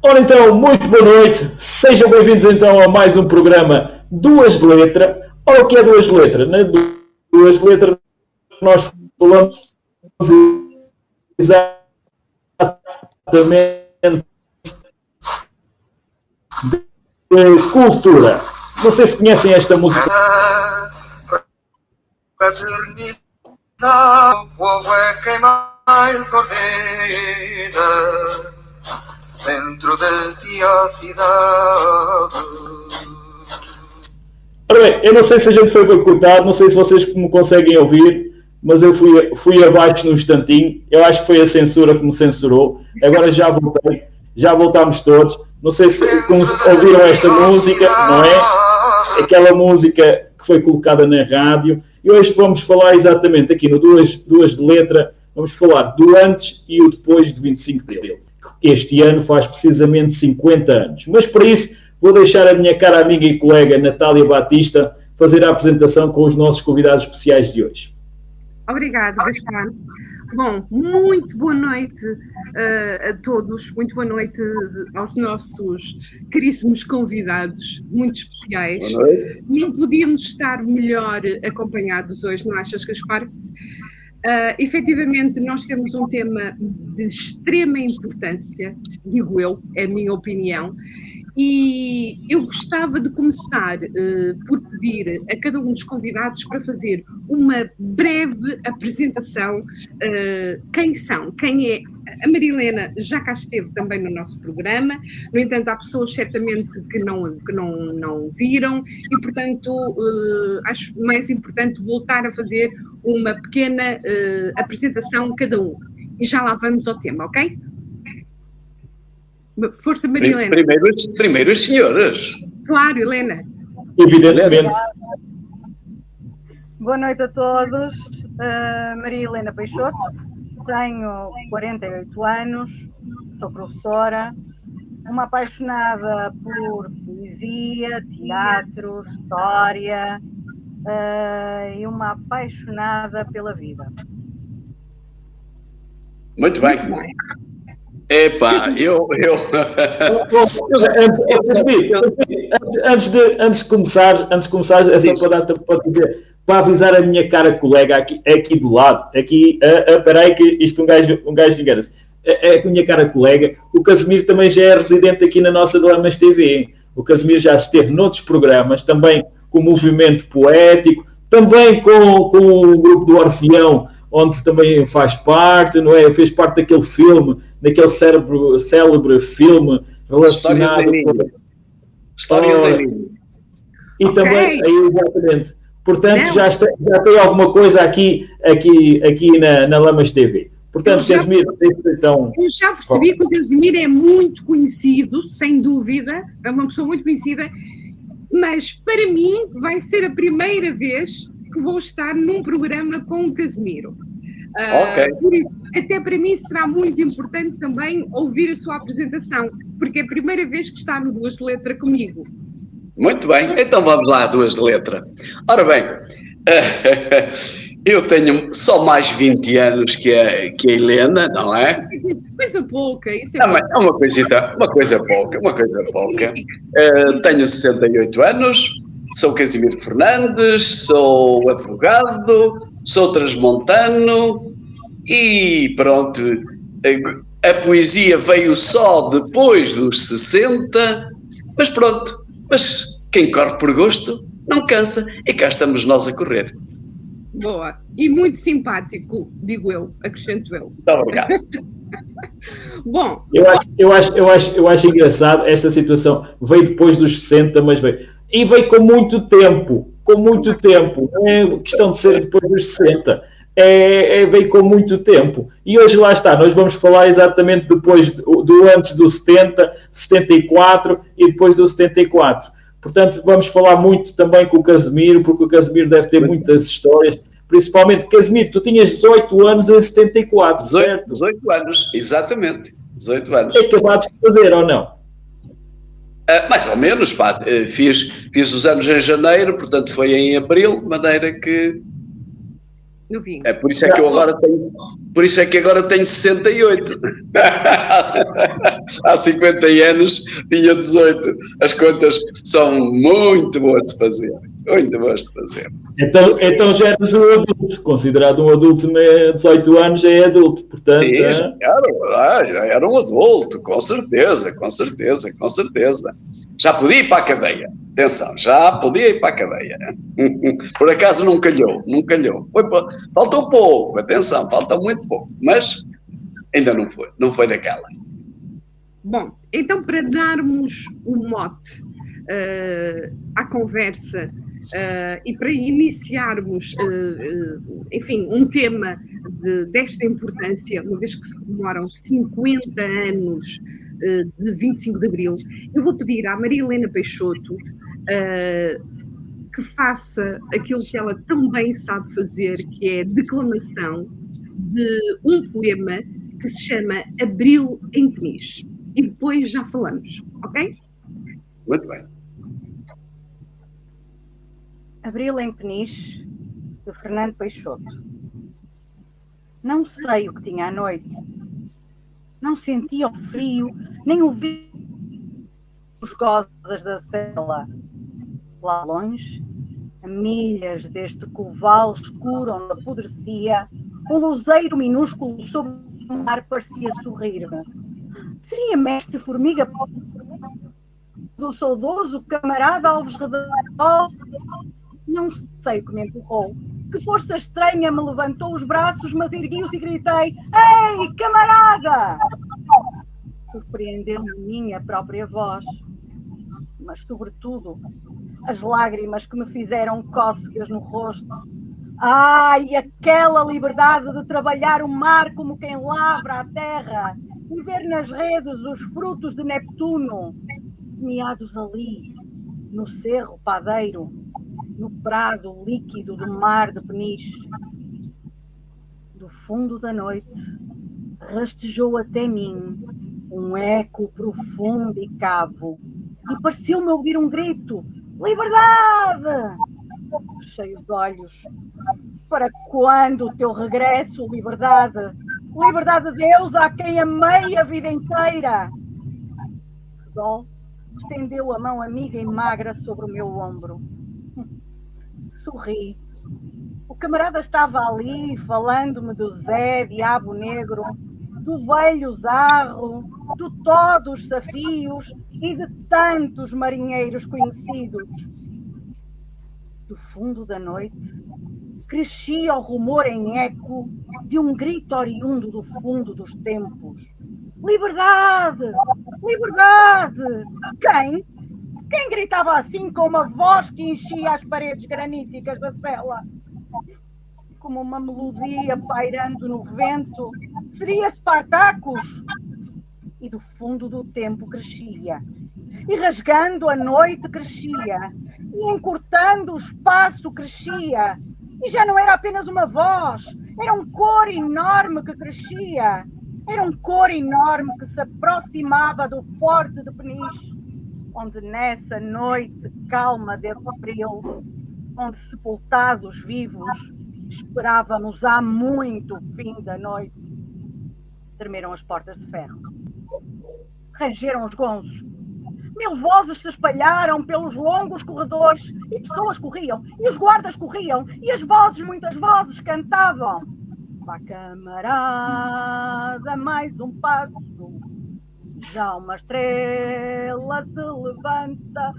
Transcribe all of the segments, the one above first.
Ora então, muito boa noite, sejam bem-vindos então a mais um programa Duas de Letra. Ora, o que é Duas de Letra? Na Duas de Letra nós falamos exatamente de cultura. Não sei se conhecem esta música. Dentro de ti a cidade. Ora bem, eu não sei se a gente foi boicotado, não sei se vocês me conseguem ouvir, mas eu fui abaixo num instantinho. Eu acho que foi a censura que me censurou. Agora já voltei, já voltámos todos. Não sei se ouviram esta música, não é? Aquela música que foi colocada na rádio. E hoje vamos falar exatamente aqui no Duas de Letra, vamos falar do antes e o depois de 25 de abril. Este ano faz precisamente 50 anos. Mas para isso vou deixar a minha cara amiga e colega Natália Batista fazer a apresentação com os nossos convidados especiais de hoje. Obrigada, Gaspar. Bom, muito boa noite a todos, muito boa noite aos nossos caríssimos convidados, muito especiais. Não podíamos estar melhor acompanhados hoje, não achas, Gaspar? Efetivamente, nós temos um tema de extrema importância, digo eu, é a minha opinião, e eu gostava de começar por pedir a cada um dos convidados para fazer uma breve apresentação. Quem são? Quem é? A Marilena já cá esteve também no nosso programa, no entanto há pessoas certamente que não viram e, portanto, acho mais importante voltar a fazer uma pequena apresentação cada um. E já lá vamos ao tema, ok? Força, Marilena. Primeiro as senhoras. Claro, Helena. Evidentemente. Boa noite a todos. Maria Helena Peixoto, tenho 48 anos, sou professora, uma apaixonada por poesia, teatro, história e uma apaixonada pela vida. Muito bem. Epá, Antes de começar, é só para avisar a minha cara colega aqui do lado. Peraí que isto um gajo engana-se. É a minha cara colega. O Casimiro também já é residente aqui na nossa Lamas TV. O Casimiro já esteve noutros programas, também com o movimento poético, também com o grupo do Orfeão, onde também faz parte, não é? Fez parte daquele filme, daquele célebre filme relacionado com Histórias em Mim. E okay. Também, exatamente. Portanto, já tem alguma coisa aqui na Lamas TV. Portanto, Casimiro, então... Eu já percebi que o Casimiro é muito conhecido, sem dúvida, é uma pessoa muito conhecida, mas para mim vai ser a primeira vez que vou estar num programa com o Casimiro. Okay. Por isso, até para mim será muito importante também ouvir a sua apresentação, porque é a primeira vez que está no Duas de Letra comigo. Muito bem, então vamos lá, Duas de Letra. Ora bem, eu tenho só mais 20 anos que a Helena, não é? Coisa pouca, isso é pouca. É uma coisa pouca. Tenho 68 anos, sou Casimiro Fernandes, sou advogado, sou transmontano e pronto, a poesia veio só depois dos 60, mas pronto, mas quem corre por gosto não cansa e cá estamos nós a correr. Boa, e muito simpático, digo eu, acrescento eu. Muito obrigado. Bom, eu acho engraçado esta situação, veio depois dos 60, mas veio com muito tempo, não é questão de ser depois dos 60, veio com muito tempo, e hoje lá está, nós vamos falar exatamente depois do antes do 70, 74 e depois do 74, portanto vamos falar muito também com o Casimiro, porque o Casimiro deve ter muitas histórias, principalmente, Casimiro, tu tinhas 18 anos em 74, certo? 18 anos, exatamente, 18 anos. É acabados de fazer, ou não? Mais ou menos, pá, fiz os anos em janeiro, portanto foi em abril, de maneira que Novinho. É por isso é que eu agora tenho. Por isso é que agora tenho 68. Há 50 anos tinha 18. As contas são muito boas de fazer. Muito boas de fazer. Então já eras um adulto, considerado um adulto, 18 anos já é adulto, portanto... Sim, já era um adulto, com certeza, com certeza, com certeza. Já podia ir para a cadeia. Atenção, já podia ir para a cadeia. Por acaso não calhou, não calhou. Faltou pouco, atenção, falta muito pouco, mas ainda não foi daquela. Bom, então para darmos o mote à conversa e para iniciarmos, enfim, um tema desta importância, uma vez que se comemoram 50 anos de 25 de Abril, eu vou pedir à Maria Helena Peixoto que faça aquilo que ela também sabe fazer, que é a declamação de um poema que se chama Abril em Peniche. E depois já falamos, ok? Muito bem. Abril em Peniche, de Fernando Peixoto. Não sei o que tinha à noite. Não sentia o frio, nem ouvi os gozes da cela. Lá longe, a milhas deste coval escuro onde apodrecia, um luzeiro minúsculo sobre o mar parecia sorrir-me. Seria mestre formiga do saudoso camarada Alves Redol? Não sei o que me empurrou. Que força estranha me levantou os braços, mas ergui-os e gritei: Ei, camarada! Surpreendeu-me a minha própria voz, mas sobretudo as lágrimas que me fizeram cócegas no rosto. Ai, aquela liberdade de trabalhar o mar como quem lavra a terra e ver nas redes os frutos de Neptuno, semeados ali, no cerro padeiro, no prado líquido do mar de Peniche. Do fundo da noite, rastejou até mim um eco profundo e cavo, e pareceu-me ouvir um grito: Liberdade! Fechei os olhos. Para quando o teu regresso, liberdade? Liberdade de Deus a quem amei a vida inteira. Redol estendeu a mão amiga e magra sobre o meu ombro. Sorri. O camarada estava ali falando-me do Zé, Diabo Negro, do velho Zarro, do Tó dos Safios e de tantos marinheiros conhecidos. Do fundo da noite, crescia o rumor em eco de um grito oriundo do fundo dos tempos. Liberdade! Liberdade! Quem? Quem gritava assim com uma voz que enchia as paredes graníticas da cela? Como uma melodia pairando no vento, seria Spartacus? E do fundo do tempo crescia, e rasgando a noite crescia, e encurtando o espaço crescia, e já não era apenas uma voz, era um cor enorme que crescia, era um cor enorme que se aproximava do forte de Peniche, onde nessa noite calma de abril, onde sepultados vivos, esperávamos há muito o fim da noite. Tremeram as portas de ferro. Rangeram os gonzos. 1000 vozes se espalharam pelos longos corredores e pessoas corriam, e os guardas corriam, e as vozes, muitas vozes, cantavam. Vá, camarada, mais um passo, já uma estrela se levanta.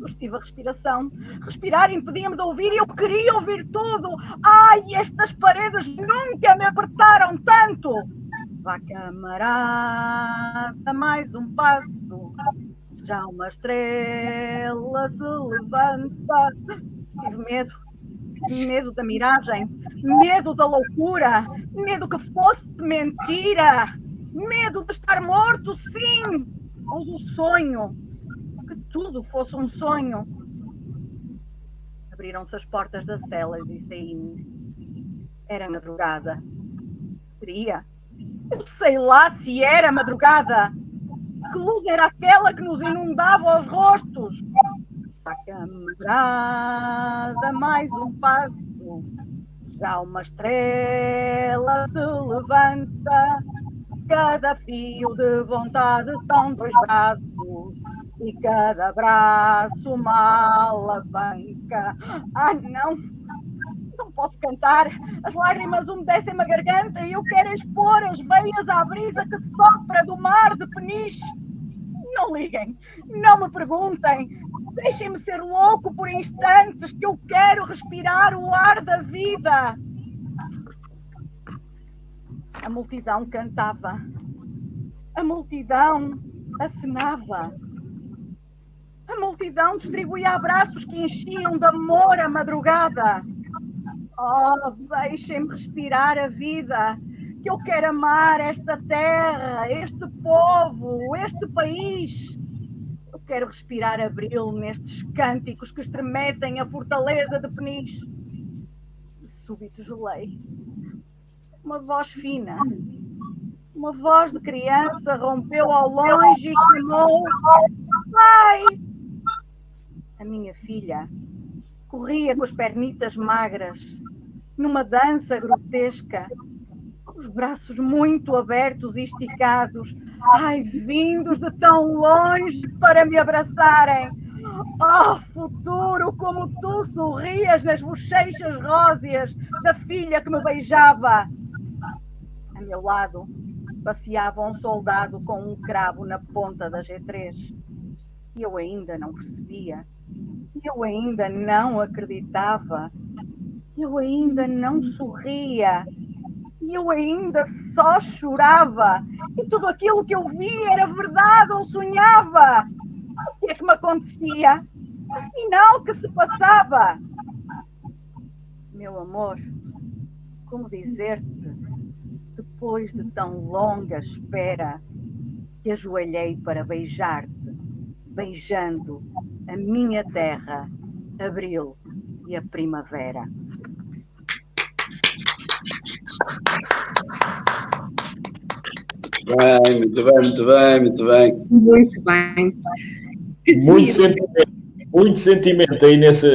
Eu estive a respiração. Respirar impedia-me de ouvir e eu queria ouvir tudo. Ai, estas paredes nunca me apertaram tanto. Vá, camarada, mais um passo, já uma estrela se levanta. Tive medo da miragem, medo da loucura, medo que fosse mentira, medo de estar morto, sim, ou do sonho, que tudo fosse um sonho. Abriram-se as portas das celas e saí. Era madrugada. Seria? Eu sei lá se era madrugada. Que luz era aquela que nos inundava os rostos? A camarada, mais um passo, Já uma estrela se levanta, cada fio de vontade são 2 braços, e cada braço uma alavanca. Ah, não posso cantar, as lágrimas umedecem-me a garganta e eu quero expor as veias à brisa que sopra do mar de Peniche. Não liguem, não me perguntem, deixem-me ser louco por instantes, que eu quero respirar o ar da vida. A multidão cantava, a multidão acenava, a multidão distribuía abraços que enchiam de amor a madrugada. Oh, deixem-me respirar a vida, que eu quero amar esta terra, este povo, este país. Eu quero respirar abril nestes cânticos que estremecem a fortaleza de Peniche. De súbito gelei. Uma voz fina, uma voz de criança rompeu ao longe e chamou: pai! A minha filha corria com as pernitas magras, numa dança grotesca, os braços muito abertos e esticados, ai, vindos de tão longe para me abraçarem. Oh, futuro, como tu sorrias nas bochechas róseas da filha que me beijava. A meu lado passeava um soldado com um cravo na ponta da G3. E eu ainda não percebia, eu ainda não acreditava, eu ainda não sorria, eu ainda só chorava. E tudo aquilo que eu via era verdade ou sonhava. O que é que me acontecia? Afinal, que se passava? Meu amor, como dizer-te, depois de tão longa espera, que ajoelhei para beijar-te, beijando a minha terra, abril e a primavera. Bem, muito bem, muito bem, muito bem. Muito bem. Muito sentimento aí nesse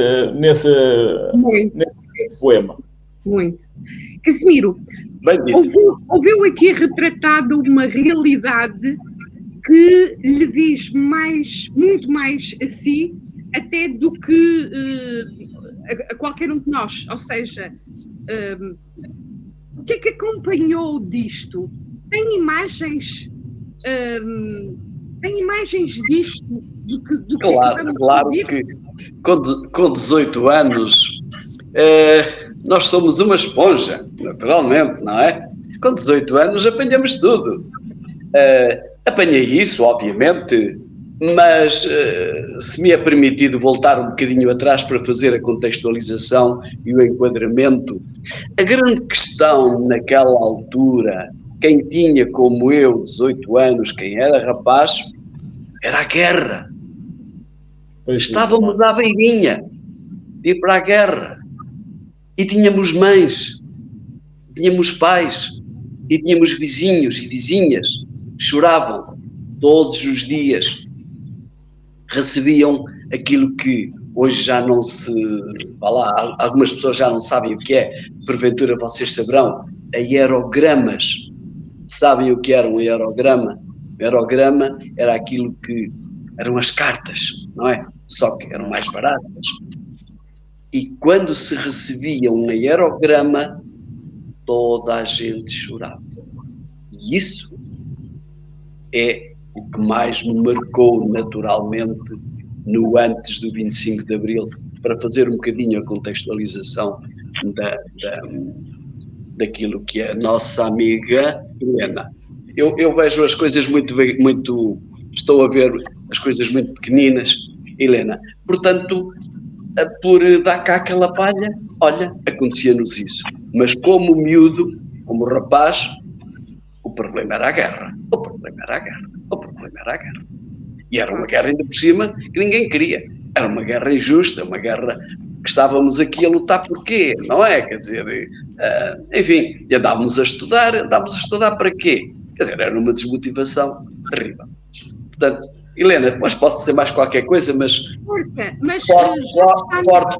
poema. Muito. Casimiro, ouviu aqui retratado uma realidade que lhe diz muito mais a si, até do que a qualquer um de nós. Ou seja, o que é que acompanhou disto? Tem imagens disto? Claro que com 18 anos nós somos uma esponja, naturalmente, não é? Com 18 anos apanhamos tudo. Apanhei isso, obviamente, mas se me é permitido voltar um bocadinho atrás para fazer a contextualização e o enquadramento, a grande questão naquela altura, quem tinha como eu 18 anos, quem era rapaz, era a guerra. Estávamos à beirinha de ir para a guerra. E tínhamos mães, tínhamos pais, e tínhamos vizinhos e vizinhas que choravam todos os dias. Recebiam aquilo que hoje já não se... algumas pessoas já não sabem o que é, porventura vocês saberão, aerogramas. Sabem o que era um aerograma? O aerograma era aquilo que eram as cartas, não é? Só que eram mais baratas. E quando se recebia um aerograma, toda a gente chorava. E isso é o que mais me marcou naturalmente no antes do 25 de Abril, para fazer um bocadinho a contextualização daquilo que é a nossa amiga Helena. Eu vejo as coisas muito, estou a ver as coisas muito pequeninas, Helena. Portanto, por dar cá aquela palha, olha, acontecia-nos isso. Mas como miúdo, como rapaz, o problema era a guerra. O problema era a guerra. E era uma guerra ainda por cima que ninguém queria. Era uma guerra injusta, uma guerra que estávamos aqui a lutar por quê? Não é? Quer dizer, enfim, andávamos a estudar para quê? Quer dizer, era uma desmotivação terrível. Portanto, Helena, mas posso dizer mais qualquer coisa, mas... Força, mas...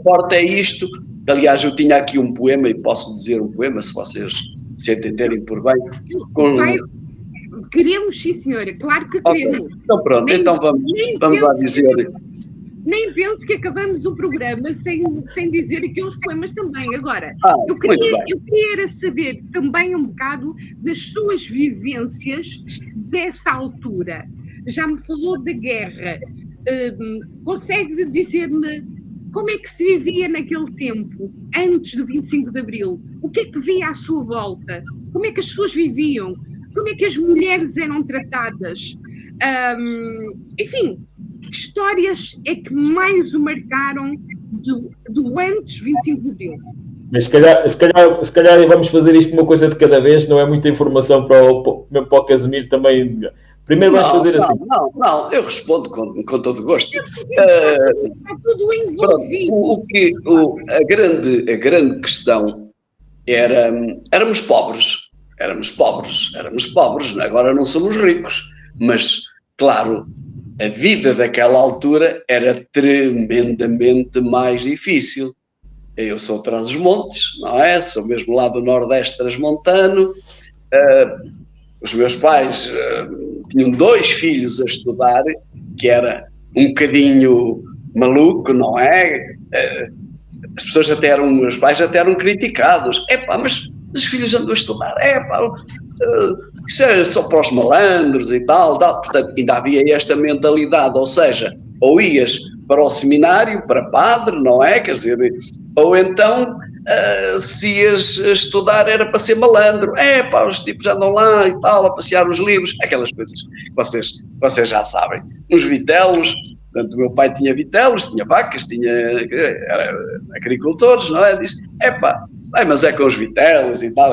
Forte é isto, Aliás, eu tinha aqui um poema, e posso dizer um poema, se vocês se entenderem por bem. Queremos, sim, senhora, claro que queremos. Okay. Então pronto, então vamos lá dizer. Nem penso que acabamos o programa sem dizer aqui uns poemas também. Agora, eu queria saber também um bocado das suas vivências dessa altura. Já me falou da guerra. Consegue dizer-me como é que se vivia naquele tempo, antes do 25 de Abril? O que é que via à sua volta? Como é que as pessoas viviam? Como é que as mulheres eram tratadas? Enfim, que histórias é que mais o marcaram do antes 25 de Abril? Mas se calhar vamos fazer isto uma coisa de cada vez, não é muita informação mesmo para o Casimiro também. Primeiro vamos fazer assim. Não, eu respondo com todo gosto. Está tudo envolvido. A grande questão era, éramos pobres, agora não somos ricos, mas, claro, a vida daquela altura era tremendamente mais difícil. Eu sou de Trás-os-Montes, não é? Sou mesmo lá do Nordeste transmontano. Os meus pais tinham 2 filhos a estudar, que era um bocadinho maluco, não é? As pessoas os pais até eram criticados. Mas os filhos andam a estudar, isso é só para os malandros e tal. Portanto, ainda havia esta mentalidade, ou seja, ou ias para o seminário, para padre, não é? Quer dizer, ou então, se ias estudar era para ser malandro. Os tipos andam lá e tal, a passear os livros, aquelas coisas que vocês já sabem. Uns vitelos, portanto, o meu pai tinha vitelos, tinha vacas, era agricultores, não é? Diz, mas é com os vitelos e tal.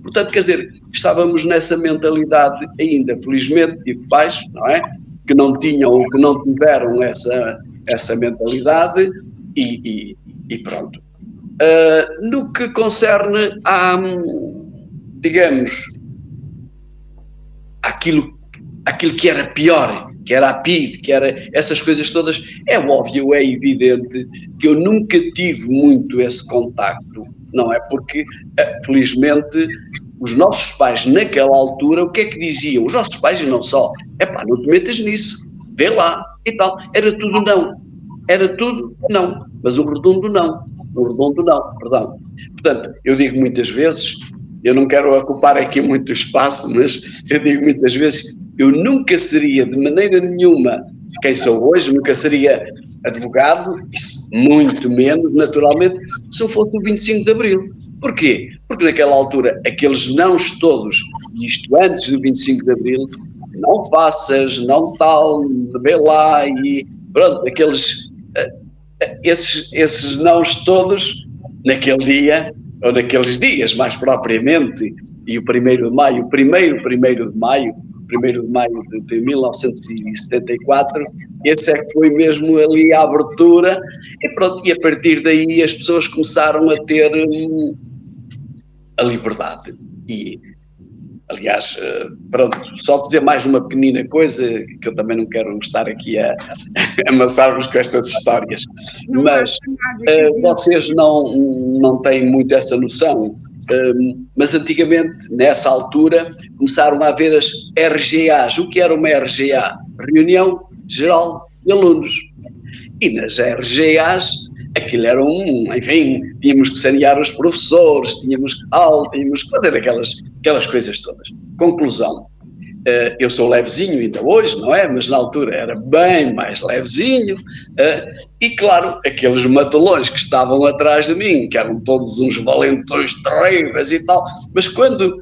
Portanto, quer dizer, estávamos nessa mentalidade ainda, felizmente, tive pais, não é? Que não tinham ou que não tiveram essa mentalidade e pronto. No que concerne digamos, aquilo que era pior, que era a PIDE, que era essas coisas todas, é óbvio, é evidente que eu nunca tive muito esse contacto, não é? Porque, felizmente, os nossos pais, naquela altura, o que é que diziam? Os nossos pais, e não só, não te metas nisso, vê lá, e tal. Era tudo não, mas o redondo não, perdão. Portanto, eu digo muitas vezes, eu não quero ocupar aqui muito espaço, mas eu digo muitas vezes, eu nunca seria, de maneira nenhuma, quem sou hoje, nunca seria advogado, muito menos, naturalmente, se eu fosse o 25 de Abril. Porquê? Porque naquela altura, aqueles nãos todos, isto antes do 25 de Abril, não faças, não tal, vê lá, e pronto, esses nãos todos, naquele dia, ou naqueles dias, mais propriamente, e o 1º de maio, primeiro de maio de 1974, esse é que foi mesmo ali a abertura, e pronto, e a partir daí as pessoas começaram a ter a liberdade. E, aliás, pronto, só dizer mais uma pequenina coisa, que eu também não quero estar aqui a amassar-vos com estas histórias, mas vocês não têm muito essa noção. Mas antigamente, nessa altura, começaram a haver as RGAs. O que era uma RGA? Reunião Geral de Alunos. E nas RGAs, aquilo era enfim, tínhamos que sanear os professores, tínhamos que fazer aquelas coisas todas. Conclusão. Eu sou levezinho ainda hoje, não é? Mas na altura era bem mais levezinho. E claro, aqueles matalões que estavam atrás de mim, que eram todos uns valentões terríveis e tal, mas quando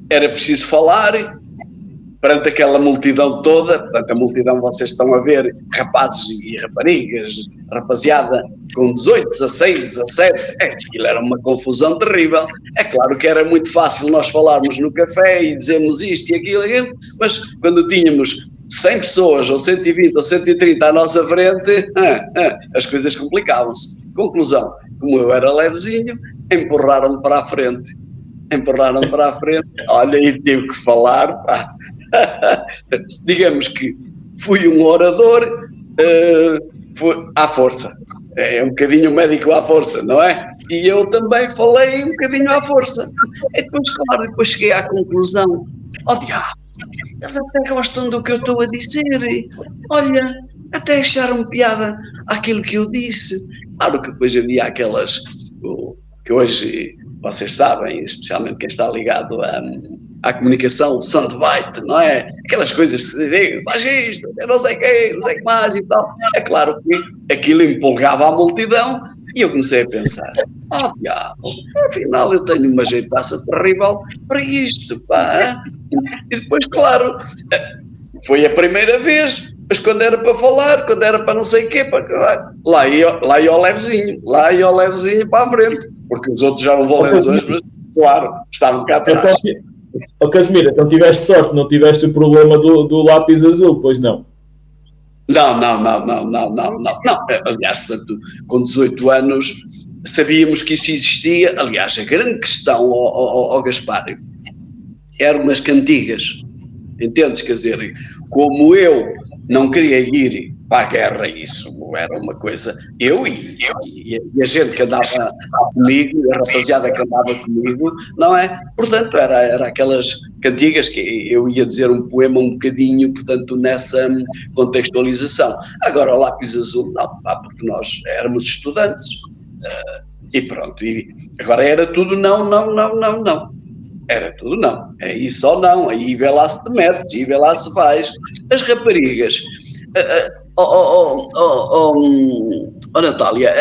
era preciso falar, perante aquela multidão toda, portanto a multidão vocês estão a ver, rapazes e raparigas, rapaziada com 18, 16, 17, aquilo era uma confusão terrível. É claro que era muito fácil nós falarmos no café e dizermos isto e aquilo, mas quando tínhamos 100 pessoas, ou 120, ou 130 à nossa frente, as coisas complicavam-se. Conclusão, como eu era levezinho, empurraram-me para a frente. Olha, e tive que falar, digamos que fui um orador à força. É um bocadinho o médico à força, não é? E eu também falei um bocadinho à força. E depois, claro, depois cheguei à conclusão, diabo, eles até gostam do que eu estou a dizer. E, olha, até acharam piada àquilo que eu disse. Claro que depois havia aquelas que hoje vocês sabem, especialmente quem está ligado à comunicação, soundbite, não é? Aquelas coisas que se dizem, faz isto, eu não sei quê, não sei o que mais e tal. É claro que aquilo empolgava a multidão e eu comecei a pensar, diabo, afinal eu tenho uma jeitaça terrível para isto, pá. E depois, claro, foi a primeira vez, mas quando era para falar, quando era para não sei o quê, lá ia ao levezinho para a frente, porque os outros já não vão ler hoje, mas claro, estavam cá atrás. Casimiro, então tiveste sorte, não tiveste o problema do lápis azul, pois não? Não. Aliás, portanto, com 18 anos sabíamos que isso existia. Aliás, a grande questão ao Gaspar eram as cantigas. Entendes? Quer dizer, como eu não queria ir para a guerra, isso era uma coisa. Eu e a gente que andava comigo, a rapaziada que andava comigo, não é? Portanto, era aquelas cantigas que eu ia dizer um poema um bocadinho, portanto, nessa contextualização. Agora, o lápis azul, não, porque nós éramos estudantes. E pronto. E agora era tudo não. Era tudo não. É isso ou não. Aí vê lá se te metes, aí vê lá se vais. As raparigas. Natália,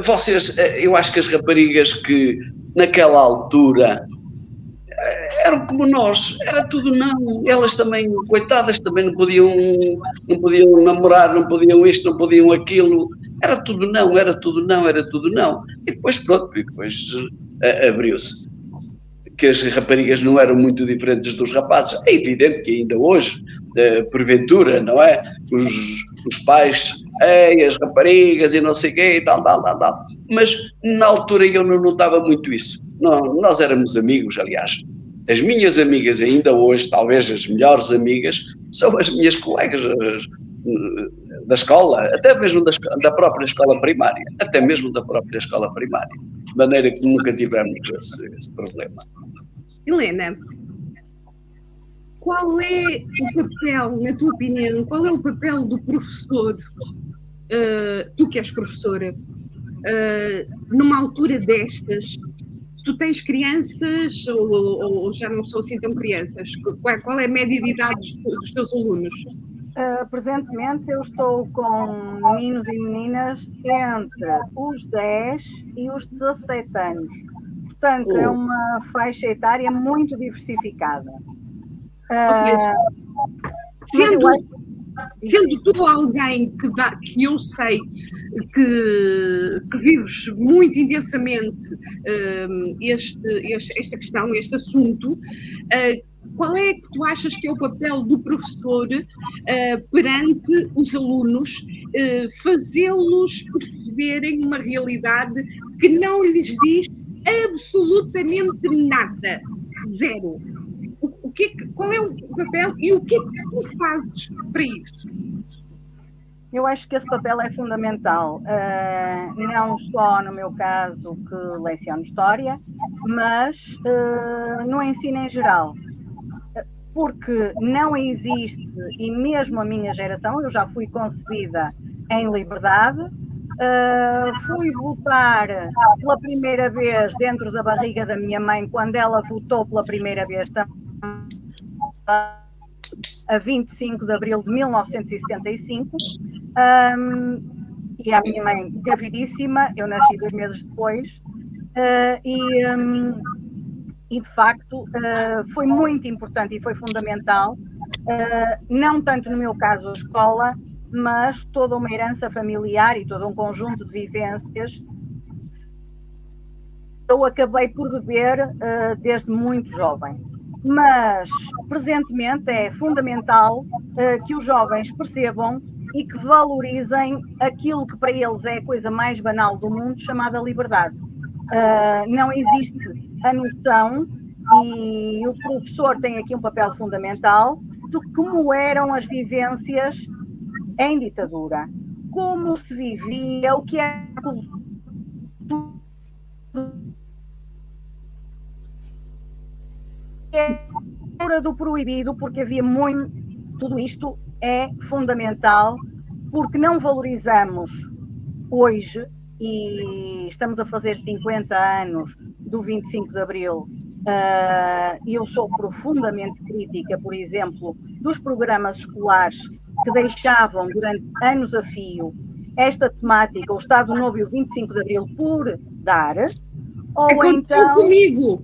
vocês, eu acho que as raparigas que naquela altura eram como nós, era tudo não. Elas também, coitadas, também não podiam namorar, não podiam isto, não podiam aquilo. Era tudo não. E depois pronto, abriu-se. Que as raparigas não eram muito diferentes dos rapazes. É evidente que ainda hoje, porventura, não é? Os pais, as raparigas e não sei o quê, e tal. Mas na altura eu não notava muito isso. Não, nós éramos amigos, aliás. As minhas amigas ainda hoje, talvez as melhores amigas, são as minhas colegas da escola, até mesmo da própria escola primária. De maneira que nunca tivemos esse problema. Helena, qual é o papel, na tua opinião, qual é o papel do professor, tu que és professora, numa altura destas? Tu tens crianças ou já não são assim tão crianças? Qual é a média de idade dos teus alunos? Presentemente eu estou com meninos e meninas entre os 10 e os 17 anos. Portanto, é uma faixa etária muito diversificada. Ou seja, sendo tu alguém que eu sei que vives muito intensamente esta questão, este assunto, qual é que tu achas que é o papel do professor perante os alunos, fazê-los perceberem uma realidade que não lhes diz absolutamente nada, zero? Qual é o papel e o que é que tu fazes para isso? Eu acho que esse papel é fundamental, não só no meu caso que leciono História, mas no ensino em geral. Porque não existe, e mesmo a minha geração, eu já fui concebida em liberdade, fui votar pela primeira vez dentro da barriga da minha mãe, quando ela votou pela primeira vez a 25 de abril de 1975, e a minha mãe gravidíssima, eu nasci 2 meses depois, e de facto foi muito importante e foi fundamental, não tanto no meu caso a escola, mas toda uma herança familiar e todo um conjunto de vivências eu acabei por beber desde muito jovem. Mas presentemente é fundamental que os jovens percebam e que valorizem aquilo que para eles é a coisa mais banal do mundo, chamada liberdade. Não existe a noção, e o professor tem aqui um papel fundamental, de como eram as vivências em ditadura. como se vivia, o que é a cultura do proibido, porque havia muito. Tudo isto é fundamental, porque não valorizamos hoje, e estamos a fazer 50 anos do 25 de Abril, e eu sou profundamente crítica, por exemplo, dos programas escolares que deixavam durante anos a fio esta temática, o Estado Novo e o 25 de Abril, por dar. Ou aconteceu então... comigo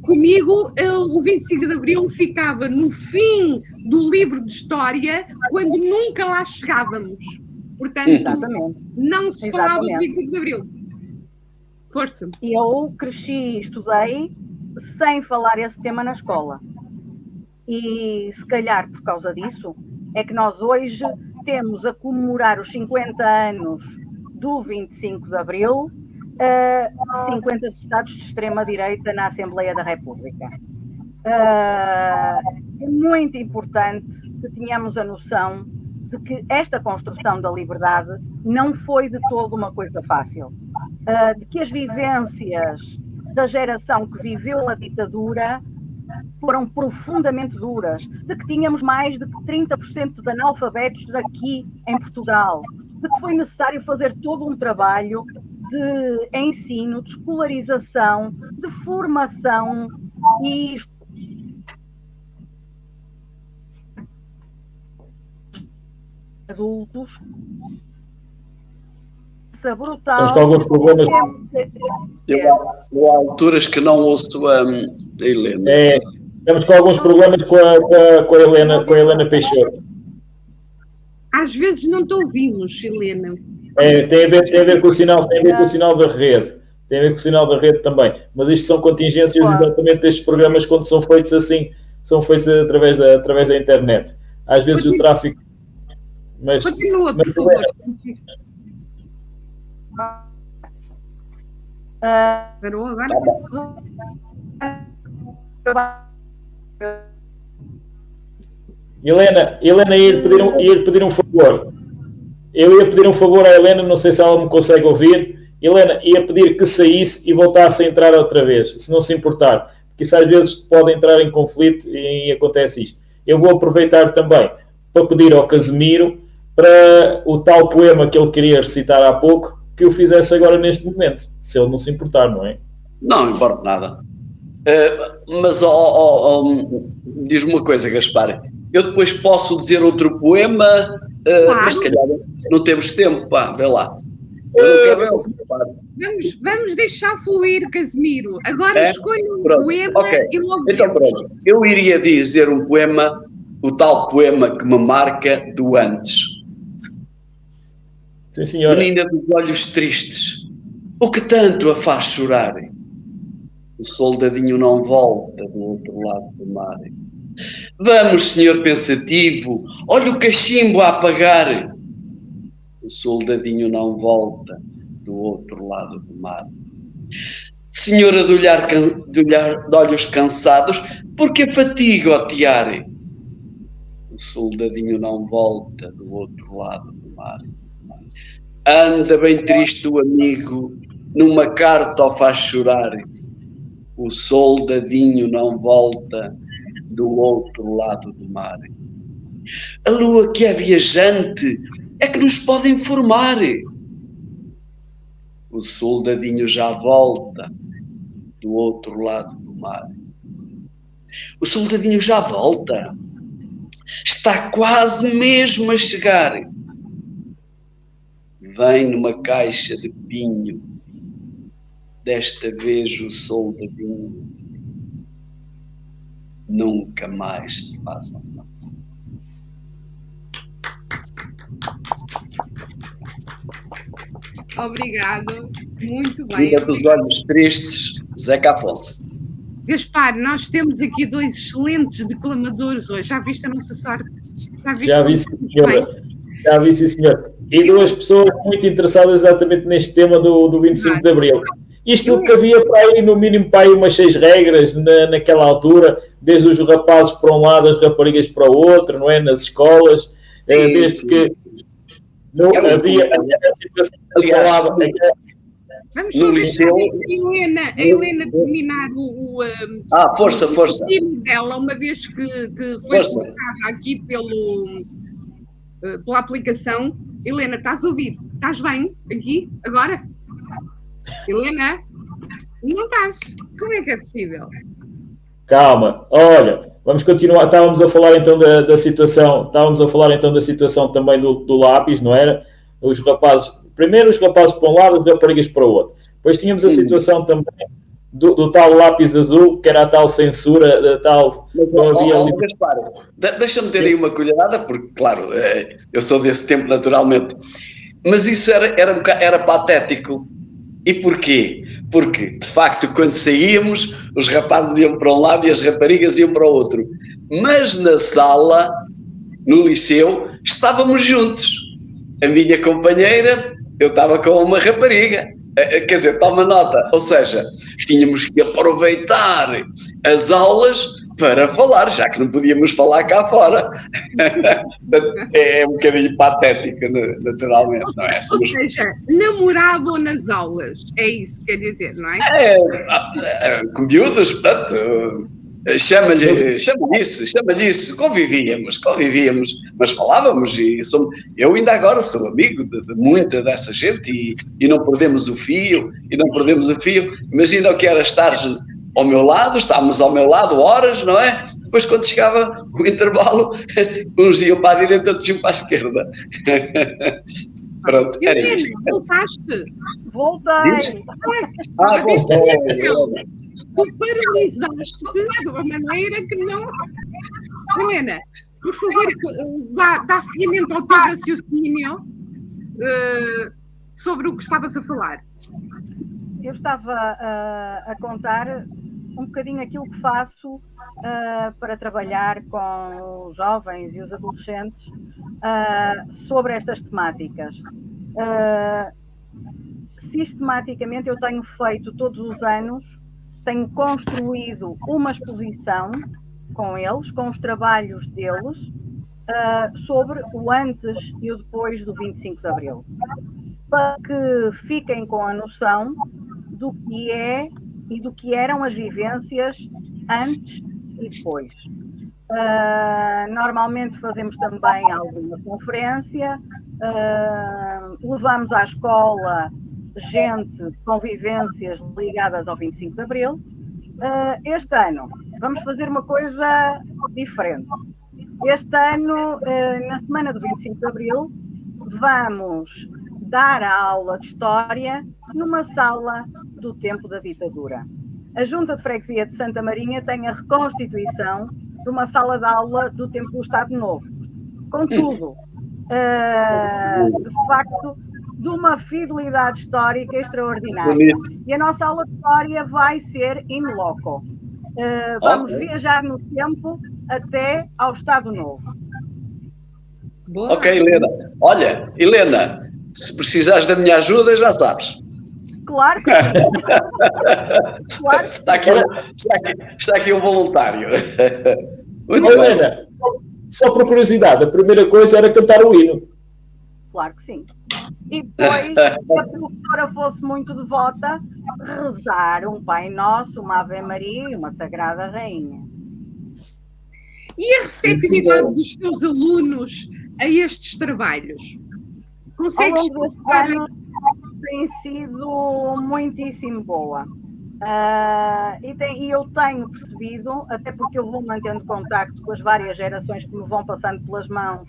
o 25 de Abril ficava no fim do livro de história, quando nunca lá chegávamos. Portanto, Exatamente. Não se falava do 25 de Abril. Força. Eu cresci e estudei sem falar esse tema na escola. E se calhar por causa disso é que nós hoje temos a comemorar os 50 anos do 25 de Abril, 50 deputados de extrema-direita na Assembleia da República. É muito importante que tenhamos a noção de que esta construção da liberdade não foi de todo uma coisa fácil, de que as vivências da geração que viveu a ditadura foram profundamente duras, de que tínhamos mais de 30% de analfabetos daqui em Portugal, de que foi necessário fazer todo um trabalho de ensino, de escolarização, de formação e adultos. Brutal. Estamos com alguns problemas. Eu há alturas que não ouço a Helena. Estamos com alguns problemas com a Helena Peixoto. Às vezes não te ouvimos, Helena. Tem a ver com o sinal da rede. Tem a ver com o sinal da rede também. Mas isto são contingências exatamente destes programas quando são feitos assim, são feitos através da internet. Às vezes o tráfego. Continua, por favor. Parou agora? Helena, ia-lhe pedir um favor. Eu ia pedir um favor à Helena, não sei se ela me consegue ouvir. Helena, ia pedir que saísse e voltasse a entrar outra vez, se não se importar. Porque isso às vezes pode entrar em conflito e acontece isto. Eu vou aproveitar também para pedir ao Casimiro para o tal poema que ele queria recitar há pouco, que eu fizesse agora neste momento, se ele não se importar, não é? Não importa nada. Mas diz-me uma coisa, Gaspar. Eu depois posso dizer outro poema, claro. Mas se calhar não temos tempo, pá, vê lá. Eu não quero vamos deixar fluir, Casimiro. Agora escolha um poema e logo então pronto. Eu iria dizer um poema, o tal poema que me marca do antes. Sim, senhora. Menina dos olhos tristes, o que tanto a faz chorar? O soldadinho não volta do outro lado do mar. Vamos, senhor pensativo, olha o cachimbo a apagar. O soldadinho não volta do outro lado do mar. Senhora de olhos cansados, porque a fatiga o tiare? O soldadinho não volta do outro lado do mar. Anda bem triste o amigo, numa carta o faz chorar. O soldadinho não volta do outro lado do mar. A lua que é viajante é que nos pode informar. O soldadinho já volta do outro lado do mar. O soldadinho já volta. Está quase mesmo a chegar. Vem numa caixa de pinho. Desta vez o soldadinho nunca mais se faz mal. Obrigado, muito bem. Menina dos olhos tristes, Zeca Afonso. Gaspar, nós temos aqui dois excelentes declamadores hoje. Já viste a nossa sorte? Já vi, senhora. Já vi, sim, senhor. E duas pessoas muito interessadas exatamente neste tema do 25 de Abril. Isto que havia para aí, no mínimo, para aí umas 6 regras naquela altura, desde os rapazes para um lado, as raparigas para o outro, não é? Nas escolas, desde que... Não, havia a situação que eu falava. Vamos No só liceu- a Helena terminar Força. o time dela, uma vez que foi Força. colocada aqui pela aplicação. Helena, estás a ouvir? Estás bem aqui, agora? Helena? Não estás. Como é que é possível? Calma, olha, vamos continuar. Estávamos a falar então da situação, também do lápis, não era? Os rapazes, primeiro os rapazes para um lado, as raparigas para o outro. Depois tínhamos a situação também do tal lápis azul, que era a tal censura, da tal. Não havia Gaspar, deixa-me ter aí uma colherada, porque, claro, eu sou desse tempo naturalmente, mas isso era patético. E porquê? Porque, de facto, quando saíamos, os rapazes iam para um lado e as raparigas iam para o outro. Mas na sala, no liceu, estávamos juntos. A minha companheira, eu estava com uma rapariga. Quer dizer, toma nota. Ou seja, tínhamos que aproveitar as aulas para falar, já que não podíamos falar cá fora. É um bocadinho patético, naturalmente, não é? Ou seja, namoravam nas aulas. É isso que quer dizer, não é? Com miúdos, portanto, chama-lhe isso, convivíamos, mas falávamos e eu ainda agora sou amigo de muita dessa gente e não perdemos o fio, imagina o que era estar ao meu lado, estávamos ao meu lado horas, não é? Depois quando chegava o intervalo, uns iam para a direita, outros iam para a esquerda. Pronto, era Helena, isso. voltaste. Voltei. Voltei. Tu paralisaste-te de uma maneira que não... Helena, por favor, dá seguimento ao teu raciocínio sobre o que estavas a falar. Eu estava a contar um bocadinho aquilo que faço para trabalhar com os jovens e os adolescentes sobre estas temáticas. Sistematicamente eu tenho feito todos os anos, tenho construído uma exposição com eles, com os trabalhos deles, sobre o antes e o depois do 25 de Abril, para que fiquem com a noção do que é e do que eram as vivências antes e depois. Normalmente fazemos também alguma conferência, levamos à escola gente com vivências ligadas ao 25 de Abril. Este ano vamos fazer uma coisa diferente. Este ano, na semana do 25 de Abril, vamos dar a aula de História numa sala do tempo da ditadura. A Junta de Freguesia de Santa Marinha tem a reconstituição de uma sala de aula do tempo do Estado Novo. Contudo, de facto, de uma fidelidade histórica extraordinária. Bonito. E a nossa aula de História vai ser in loco. Vamos viajar no tempo até ao Estado Novo. Boa. Ok, Helena. Olha, Helena, se precisares da minha ajuda, já sabes. Claro que sim. Claro que Está aqui um voluntário. Muito bem. Helena, só por curiosidade, a primeira coisa era cantar o hino. Claro que sim. E depois, se a professora fosse muito devota, rezar um Pai Nosso, uma Ave Maria e uma Sagrada Rainha. E a receptividade dos teus alunos a estes trabalhos? Ao Consegues longo deste ano tem sido muitíssimo boa. E eu tenho percebido, até porque eu vou mantendo contacto com as várias gerações que me vão passando pelas mãos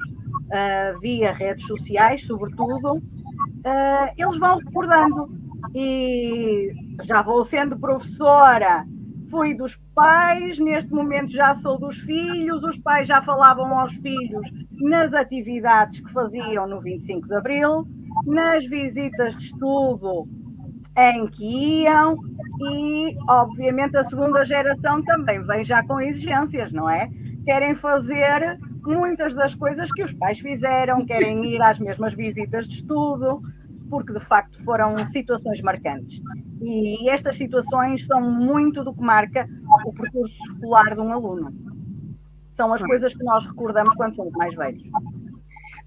via redes sociais, sobretudo, eles vão recordando. E já vou sendo professora, fui dos pais, neste momento já sou dos filhos, os pais já falavam aos filhos nas atividades que faziam no 25 de Abril, nas visitas de estudo em que iam e, obviamente, a segunda geração também vem já com exigências, não é? Querem fazer muitas das coisas que os pais fizeram, querem ir às mesmas visitas de estudo, porque de facto foram situações marcantes. E estas situações são muito do que marca o percurso escolar de um aluno. São as coisas que nós recordamos quando somos mais velhos.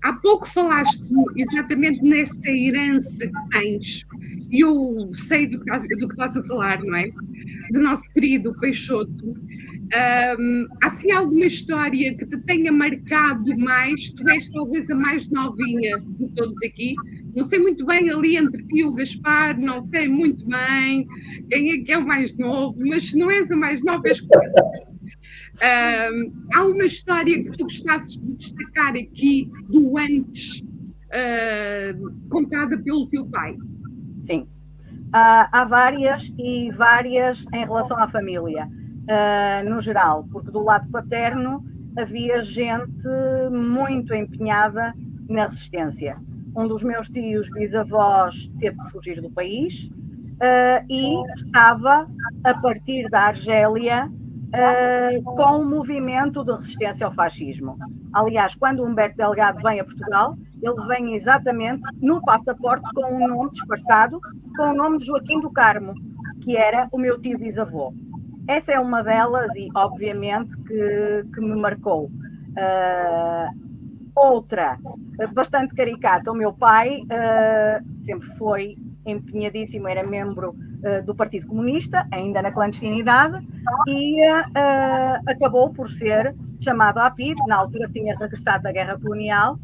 há pouco falaste exatamente nessa herança que tens, e eu sei do que estás a falar, não é? Do nosso querido Peixoto. Há sim alguma história que te tenha marcado mais? Tu és talvez a mais novinha de todos aqui. Não sei muito bem ali entre ti e o Gaspar, não sei muito bem quem é que é o mais novo, mas se não és a mais nova, és quase. Há alguma história que tu gostasses de destacar aqui do antes, contada pelo teu pai? Sim. Há várias e várias em relação à família, no geral, porque do lado paterno havia gente muito empenhada na resistência. Um dos meus tios bisavós teve que fugir do país e estava a partir da Argélia com um movimento de resistência ao fascismo. Aliás, quando Humberto Delgado vem a Portugal, ele vem exatamente no passaporte com um nome disfarçado, com o nome de Joaquim do Carmo, que era o meu tio bisavô. Essa é uma delas e, obviamente, que me marcou. Outra, bastante caricata, o meu pai sempre foi empenhadíssimo, era membro do Partido Comunista, ainda na clandestinidade, e acabou por ser chamado à PIDE, na altura tinha regressado da Guerra Colonial.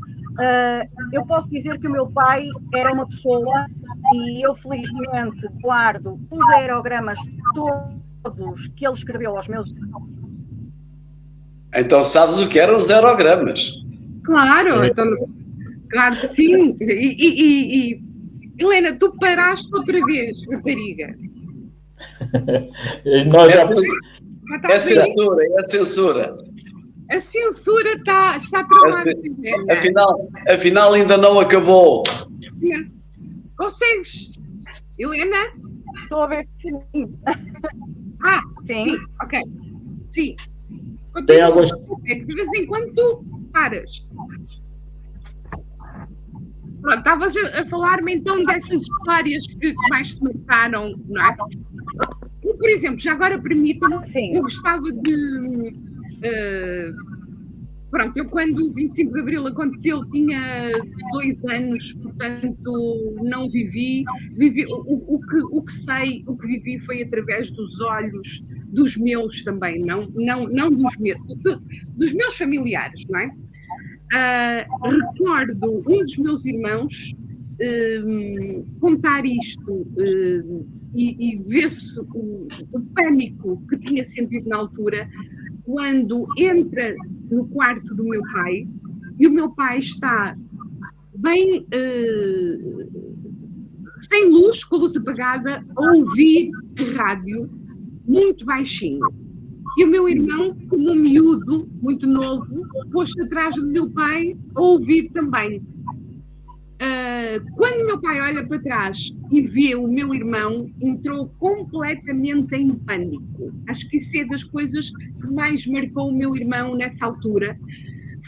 Eu posso dizer que o meu pai era uma pessoa, e eu felizmente guardo os aerogramas todos que ele escreveu aos meus... Então sabes o que eram os aerogramas? Claro, então, claro que sim. E Helena, tu paraste outra vez, rapariga. Nós já... É censura, é censura. A censura está tramada. Afinal, ainda não acabou. Consegues? Helena? Estou a ver que sim. Sim, ok. Sim. Tem alguns... É que de vez em quando tu paras. Pronto, estavas a falar-me então dessas histórias que mais te marcaram, não é? Eu, por exemplo, já agora permita-me, eu gostava de... pronto, eu quando o 25 de Abril aconteceu tinha 2 anos, portanto não vivi o que sei, o que vivi foi através dos olhos dos meus também, não dos meus familiares, não é? Recordo um dos meus irmãos contar isto e ver-se o pânico que tinha sentido na altura quando entra no quarto do meu pai e o meu pai está bem sem luz, com a luz apagada, a ouvir a rádio muito baixinho. E o meu irmão, como um miúdo, muito novo, pôs-se atrás do meu pai a ouvir também. Quando o meu pai olha para trás e vê o meu irmão, entrou completamente em pânico. Acho que isso é das coisas que mais marcou o meu irmão nessa altura.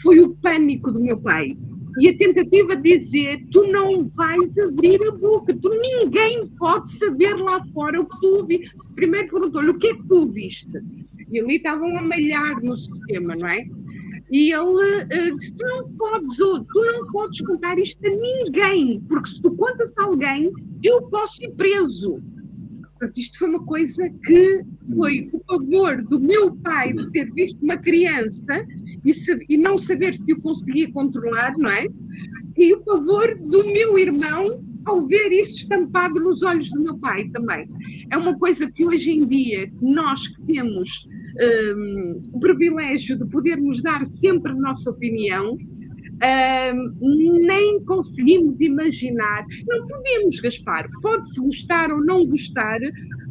Foi o pânico do meu pai. E a tentativa de dizer, tu não vais abrir a boca, ninguém pode saber lá fora o que tu ouviste. Primeiro perguntou-lhe, o que é que tu ouviste? E ali estavam a malhar no sistema, não é? E ele disse, tu não podes contar isto a ninguém, porque se tu contas a alguém, eu posso ir preso. Portanto, isto foi uma coisa que foi o pavor do meu pai de ter visto uma criança e não saber se o conseguia controlar, não é? E o pavor do meu irmão ao ver isso estampado nos olhos do meu pai também. É uma coisa que hoje em dia, nós que temos o privilégio de podermos dar sempre a nossa opinião, nem conseguimos imaginar. Não podemos, Gaspar, pode-se gostar ou não gostar,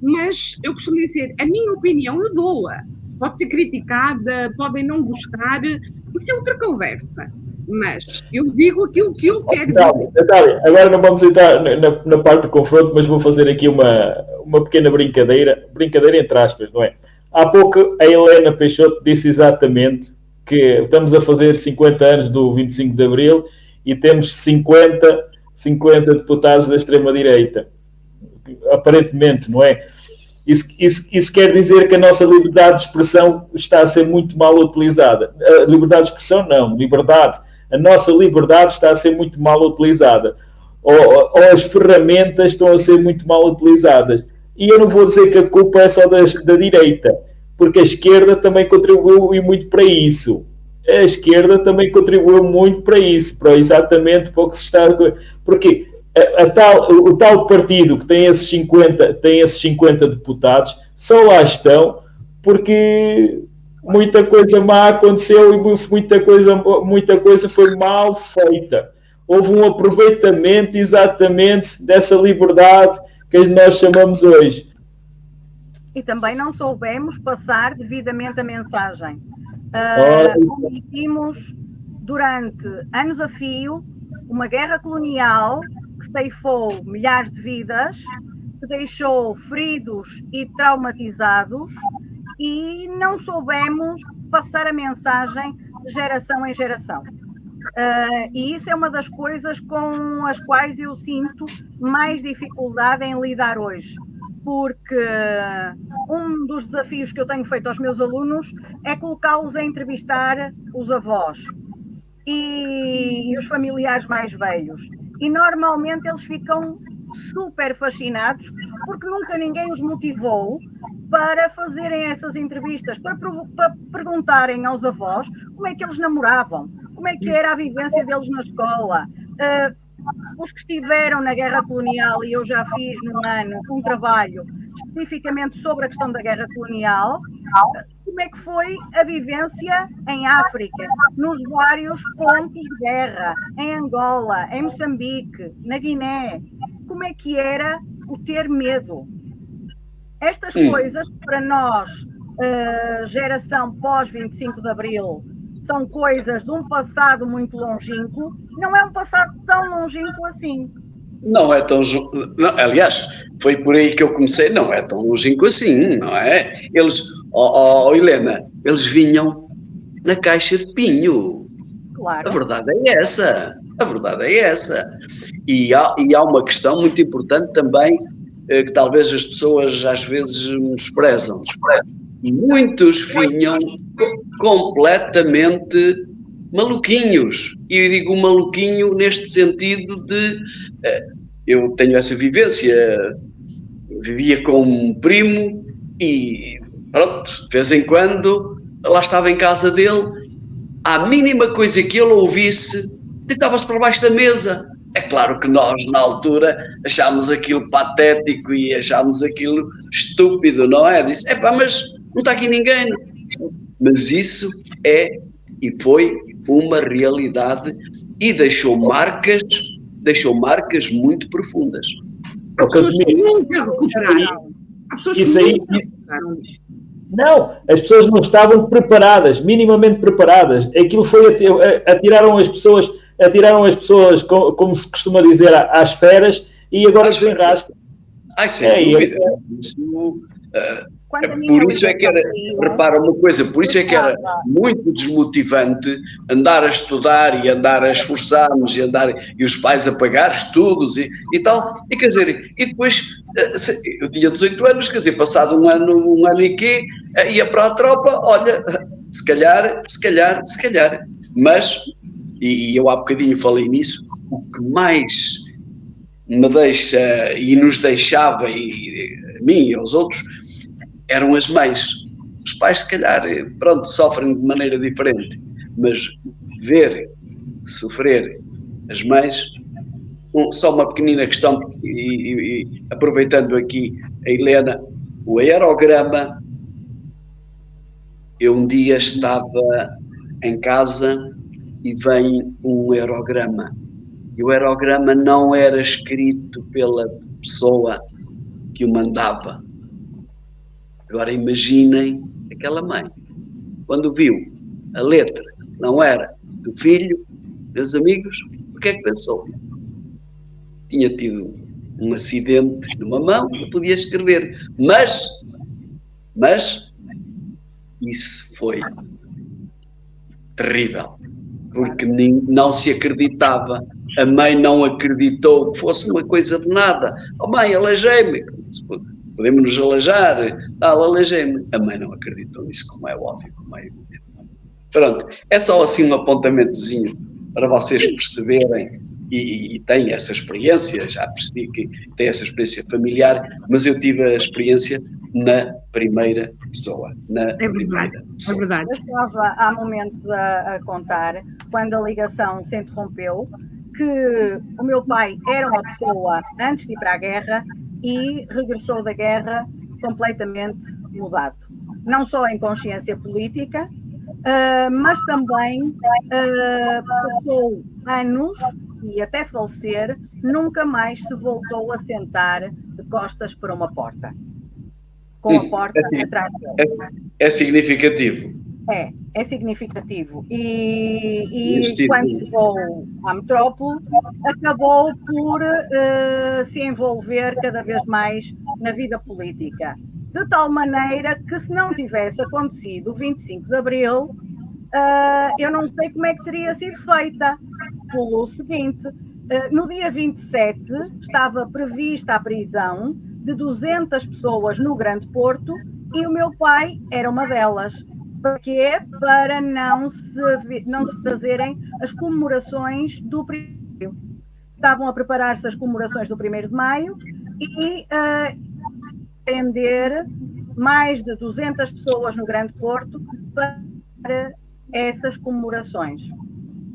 mas eu costumo dizer, a minha opinião eu dou-a. Pode ser criticada, podem não gostar, isso é outra conversa. Mas eu digo aquilo que eu quero dizer. Natália, agora não vamos entrar na parte do confronto, mas vou fazer aqui uma pequena brincadeira entre aspas, não é? Há pouco a Helena Peixoto disse exatamente que estamos a fazer 50 anos do 25 de Abril e temos 50 deputados da extrema-direita. Aparentemente, não é? Isso quer dizer que a nossa liberdade de expressão está a ser muito mal utilizada. A liberdade de expressão, não. Liberdade. a nossa liberdade está a ser muito mal utilizada, ou as ferramentas estão a ser muito mal utilizadas. E eu não vou dizer que a culpa é só da direita, porque a esquerda também contribuiu muito para isso. A esquerda também contribuiu muito para isso, para exatamente para o que se está... Porque o tal partido que tem esses 50 deputados só lá estão porque muita coisa má aconteceu e muita coisa foi mal feita. Houve um aproveitamento exatamente dessa liberdade que nós chamamos hoje. E também não soubemos passar devidamente a mensagem. Cometimos durante anos a fio uma guerra colonial que ceifou milhares de vidas, que deixou feridos e traumatizados, e não soubemos passar a mensagem de geração em geração. E isso é uma das coisas com as quais eu sinto mais dificuldade em lidar hoje, porque um dos desafios que eu tenho feito aos meus alunos é colocá-los a entrevistar os avós e os familiares mais velhos. E normalmente eles ficam super fascinados porque nunca ninguém os motivou para fazerem essas entrevistas, para perguntarem aos avós como é que eles namoravam, como é que era a vivência deles na escola. Os que estiveram na guerra colonial, e eu já fiz num ano um trabalho especificamente sobre a questão da guerra colonial, como é que foi a vivência em África, nos vários pontos de guerra, em Angola, em Moçambique, na Guiné, como é que era o ter medo. Estas coisas, para nós, geração pós-25 de Abril, são coisas de um passado muito longínquo, não é um passado tão longínquo assim. Não é tão... Não, aliás, foi por aí que eu comecei, não é tão longínquo assim, não é? Eles, Helena, eles vinham na caixa de pinho. Claro. A verdade é essa, a verdade é essa. E há uma questão muito importante também, que talvez as pessoas às vezes menosprezam. Muitos vinham completamente maluquinhos. E eu digo maluquinho neste sentido de... Eu tenho essa vivência, vivia com um primo e pronto, de vez em quando lá estava em casa dele, à mínima coisa que ele ouvisse, deitava-se para baixo da mesa. É claro que nós, na altura, achámos aquilo patético e achámos aquilo estúpido, não é? Disse, mas não está aqui ninguém. Mas isso é e foi uma realidade e deixou marcas muito profundas. As pessoas nunca recuperaram. As pessoas nunca recuperaram isso. Não, as pessoas não estavam preparadas, minimamente preparadas. Aquilo foi, atiraram as pessoas, como se costuma dizer, às feras, e agora desenrascam. Sem dúvida. Por isso é que era, repara uma coisa, por isso é que era muito desmotivante andar a estudar e andar a esforçar-nos e os pais a pagar estudos e tal, e quer dizer, e depois eu tinha 18 anos, quer dizer, passado um ano e quê, ia para a tropa, olha, se calhar, mas, e eu há bocadinho falei nisso, o que mais me deixa e nos deixava, e a mim e aos outros, eram as mães. Os pais, se calhar, pronto, sofrem de maneira diferente, mas ver, sofrer as mães, só uma pequenina questão, e aproveitando aqui a Helena, o aerograma, eu um dia estava em casa e vem um aerograma, e o aerograma não era escrito pela pessoa que o mandava. Agora imaginem aquela mãe, quando viu a letra, não era do filho, meus amigos, o que é que pensou? Tinha tido um acidente numa mão, não podia escrever, mas isso foi terrível, porque não se acreditava, a mãe não acreditou que fosse uma coisa de nada. Oh mãe, aleijei-me. Podemos nos aleijar, aleijei-me. A mãe não acreditou nisso, como é óbvio, como é evidente. Pronto, é só assim um apontamentozinho para vocês perceberem, e tenho essa experiência, já percebi que tem essa experiência familiar, mas eu tive a experiência na primeira pessoa. É verdade. Eu estava há momentos a contar, quando a ligação se interrompeu, que o meu pai era uma pessoa antes de ir para a guerra e regressou da guerra completamente mudado. Não só em consciência política, mas também passou anos e até falecer, nunca mais se voltou a sentar de costas para uma porta, com a porta atrás dele. É significativo. É significativo. E quando chegou à metrópole, acabou por se envolver cada vez mais na vida política. De tal maneira que, se não tivesse acontecido o 25 de Abril, eu não sei como é que teria sido feita. Pelo seguinte, no dia 27 estava prevista a prisão de 200 pessoas no Grande Porto e o meu pai era uma delas. Porquê? Para não se fazerem as comemorações do 1º de Maio. Estavam a preparar-se as comemorações do 1º de Maio e atender mais de 200 pessoas no Grande Porto para essas comemorações.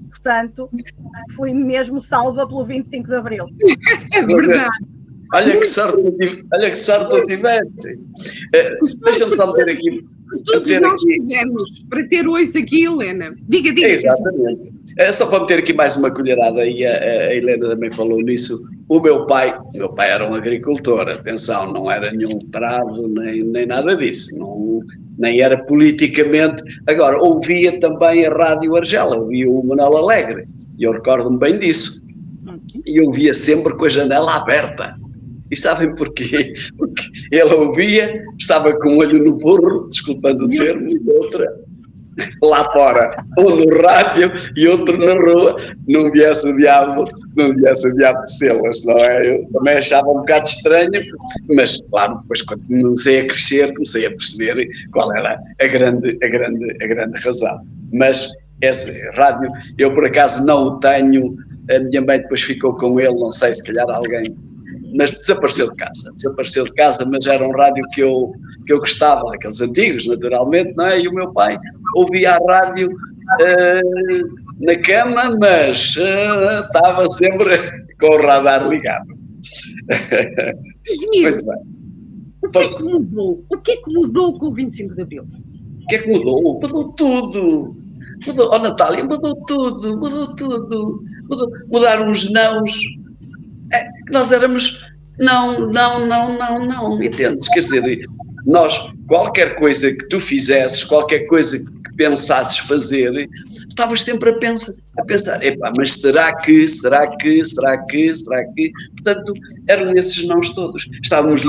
Portanto, fui mesmo salva pelo 25 de Abril. É verdade. Olha que sorte eu tiveste. Deixa-me só meter aqui. Todos nós tivemos para ter hoje aqui, Helena. Diga. Exatamente. Só para meter aqui mais uma colherada, e a Helena também falou nisso. O meu pai era um agricultor, atenção, não era nenhum travo, nem nada disso, nem era politicamente. Agora, ouvia também a Rádio Argela, ouvia o Manuel Alegre, e eu recordo-me bem disso. E ouvia sempre com a janela aberta. E sabem porquê? Porque ele ouvia, estava com um olho no burro, desculpando o termo, e outra lá fora, um no rádio e outro na rua. Não viesse o diabo de selas, não é? Eu também achava um bocado estranho, mas claro, depois quando comecei a crescer, comecei a perceber qual era a grande razão. Mas essa rádio, eu por acaso não o tenho, a minha mãe depois ficou com ele, não sei, se calhar alguém, mas desapareceu de casa, mas era um rádio que eu gostava, aqueles antigos, naturalmente, não é? E o meu pai ouvia a rádio na cama, mas estava sempre com o radar ligado. Muito bem. O que é que mudou com o 25 de Abril? O que é que mudou? Mudou tudo. Oh, Natália, mudou tudo. Mudaram os nãos. Nós éramos não, entendes? Quer dizer, nós, qualquer coisa que tu fizesses, qualquer coisa que pensasses fazer, estavas sempre a pensar, epá, mas será que? Portanto, eram esses nãos todos. Estávamos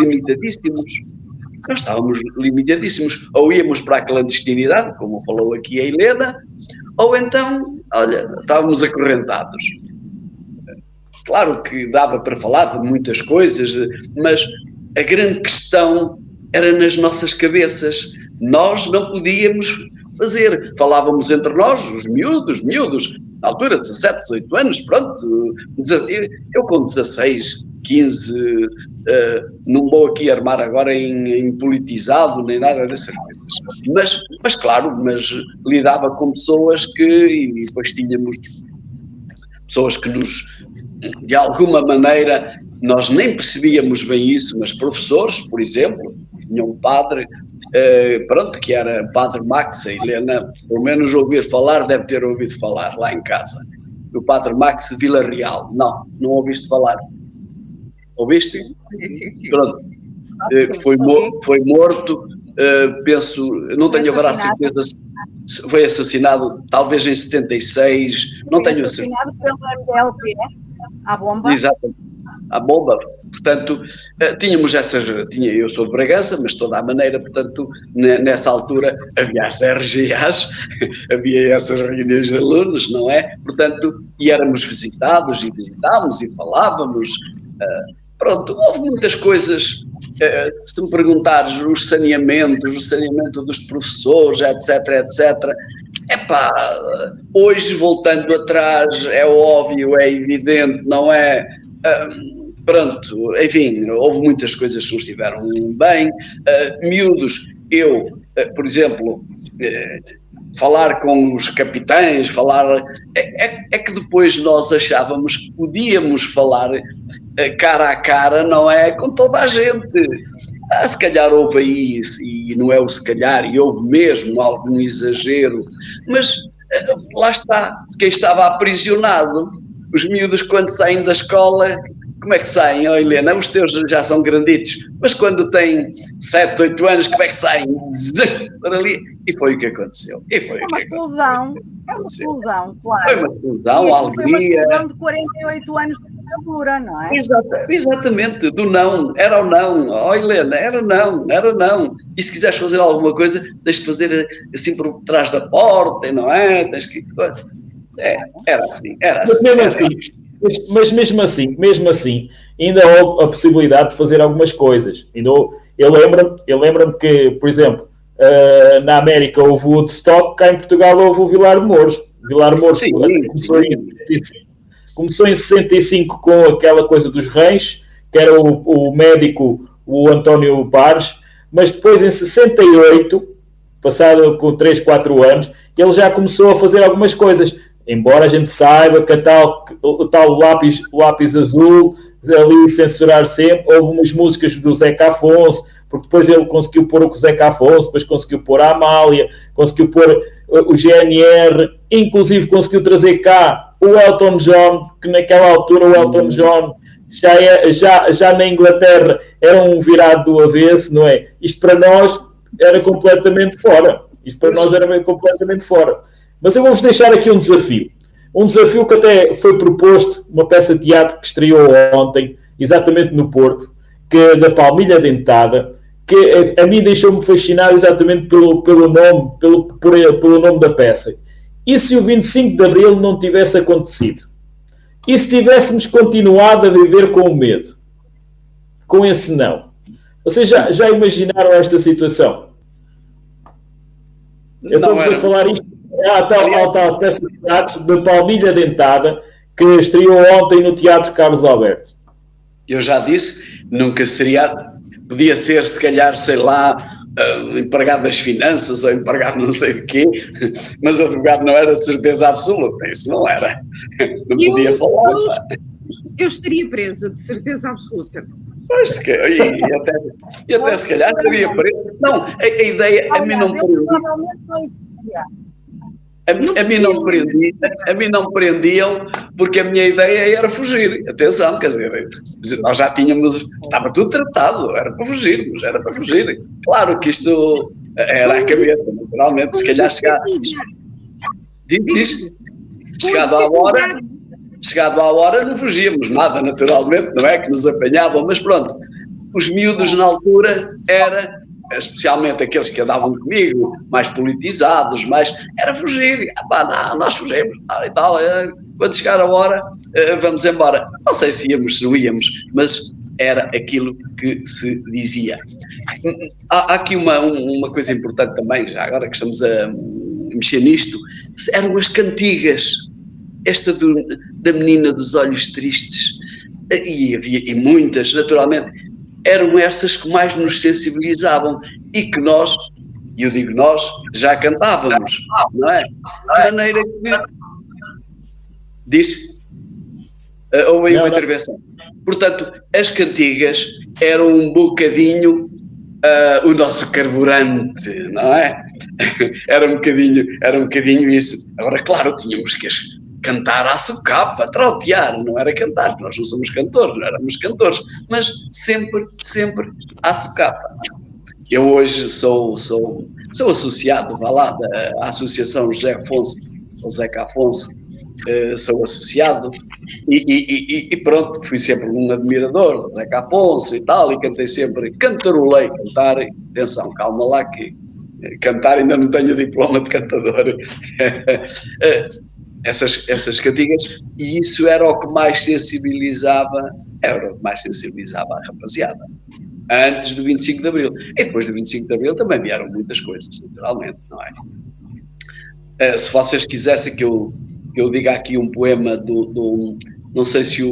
limitadíssimos. Ou íamos para a clandestinidade, como falou aqui a Helena, ou então, olha, estávamos acorrentados. Claro que dava para falar de muitas coisas, mas a grande questão era nas nossas cabeças. Nós não podíamos fazer. Falávamos entre nós, os miúdos, na altura, 17, 18 anos, pronto. Eu com 16, 15, não vou aqui armar agora em politizado, nem nada dessas coisas. Mas claro, lidava com pessoas e depois tínhamos pessoas que nos, de alguma maneira, nós nem percebíamos bem isso, mas professores, por exemplo, tinha um padre, que era Padre Max, a Helena, pelo menos deve ter ouvido falar lá em casa, do Padre Max de Vila Real. Não ouviste falar? Ouviste? Pronto. Foi morto, penso, não tenho agora a certeza, foi assassinado talvez em 76, não tenho a certeza. Assassinado pelo MDLP, à bomba. Exato, à bomba. Portanto, tínhamos eu sou de Bragança, mas de toda a maneira, portanto, nessa altura havia as RGAs, havia essas reuniões de alunos, não é? Portanto, e éramos visitados e visitávamos e falávamos, pronto, houve muitas coisas. Se me perguntares o saneamento dos professores, etc. Hoje, voltando atrás, é óbvio, é evidente, não é? Pronto, enfim, houve muitas coisas que não estiveram bem. Miúdos, eu, por exemplo, falar com os capitães, é que depois nós achávamos que podíamos falar cara a cara, não é? Com toda a gente. Se calhar houve aí, e não é o se calhar, e houve mesmo algum exagero, mas lá está, quem estava aprisionado, os miúdos quando saem da escola, como é que saem? Oh, Helena, os teus já são granditos, mas quando têm 7, 8 anos, como é que saem? Para ali. E foi o que aconteceu. É uma explosão, claro. Foi uma explosão, a alegria. Foi uma explosão de 48 anos de ditadura, não é? Exatamente, do não, era o não. Oh, Helena, era não. E se quiseres fazer alguma coisa, tens de fazer assim por trás da porta, não é? Tens que... Era assim. Mas mesmo assim, ainda houve a possibilidade de fazer algumas coisas. Eu lembro-me que, por exemplo, na América houve o Woodstock, cá em Portugal houve o Vilar de Mouros. Vilar de Mouros começou em 65 com aquela coisa dos Reis, que era o médico, o António Pares, mas depois em 68, passado com 3, 4 anos, ele já começou a fazer algumas coisas. Embora a gente saiba que o tal lápis azul, ali censurar sempre, houve umas músicas do Zeca Afonso, porque depois ele conseguiu pôr o Zeca Afonso, depois conseguiu pôr a Amália, conseguiu pôr o GNR, inclusive conseguiu trazer cá o Elton John, que naquela altura o Elton John já na Inglaterra era um virado do avesso, não é? Isto para nós era completamente fora. Mas eu vou-vos deixar aqui um desafio que até foi proposto, uma peça de teatro que estreou ontem, exatamente no Porto, que é da Palmilha Dentada, que a mim deixou-me fascinado exatamente pelo nome da peça. E se o 25 de Abril não tivesse acontecido? E se tivéssemos continuado a viver com o medo? Com esse não? Vocês já imaginaram esta situação? Eu estou a falar isto. A tal peça de teatro de Palmilha Dentada que estreou ontem no Teatro Carlos Alberto. Eu já disse, nunca seria, podia ser se calhar, sei lá, empregado das finanças ou empregado não sei de quê, mas advogado não era de certeza absoluta, isso não era, não podia falar. Eu estaria presa, de certeza absoluta. Pois, e até se calhar estaria presa. Não, a ideia a mim não a mim não prendiam porque a minha ideia era fugir. Atenção, quer dizer, nós já estava tudo tratado, era para fugirmos. Claro que isto era a cabeça, naturalmente, se calhar chegado à hora não fugíamos nada, naturalmente, não é que nos apanhavam, mas pronto, os miúdos na altura especialmente aqueles que andavam comigo, mais politizados, era fugir. Nós fugimos e tal. Quando chegar a hora, vamos embora. Não sei se íamos, se não íamos, mas era aquilo que se dizia. Há aqui uma coisa importante também, já agora que estamos a mexer nisto, eram as cantigas. Esta da menina dos olhos tristes, e muitas, naturalmente, eram essas que mais nos sensibilizavam e que nós, e eu digo nós, já cantávamos, não é? De maneira que... Diz? Houve aí uma intervenção. Portanto, as cantigas eram um bocadinho o nosso carburante, não é? Era um bocadinho isso. Agora, claro, tínhamos que cantar à socapa, trautear, não era cantar, nós não somos cantores, não éramos cantores, mas sempre à socapa. Eu hoje sou associado, vá lá, da Associação José Afonso, ou Zeca Afonso, sou associado e pronto, fui sempre um admirador do Zeca Afonso e tal, e cantei sempre, cantarolei, cantar, atenção, calma lá que cantar ainda não tenho diploma de cantador. essas cantigas, e isso era o que mais sensibilizava, a rapaziada, antes do 25 de Abril. E depois do 25 de Abril também vieram muitas coisas, naturalmente, não é? Se vocês quisessem que eu diga aqui um poema do não sei se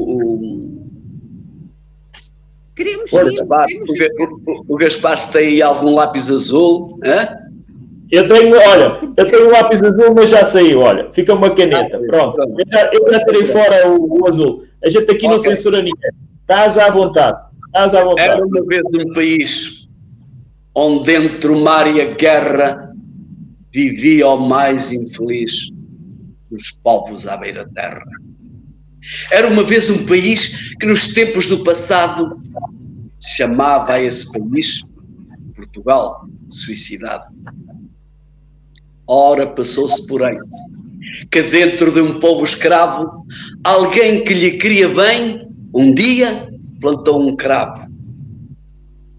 Queremos o Gaspar, se tem aí algum lápis azul, hein? Eu tenho um lápis azul, mas já saiu, olha, fica uma caneta, pronto. Eu já tirei fora o azul. A gente aqui não censura ninguém. Estás à vontade. Era uma vez um país onde entre o mar e a guerra vivia o mais infeliz dos povos à beira-terra. Era uma vez um país que nos tempos do passado se chamava a esse país Portugal suicidado. Ora passou-se, porém, que dentro de um povo escravo, alguém que lhe queria bem, um dia plantou um cravo.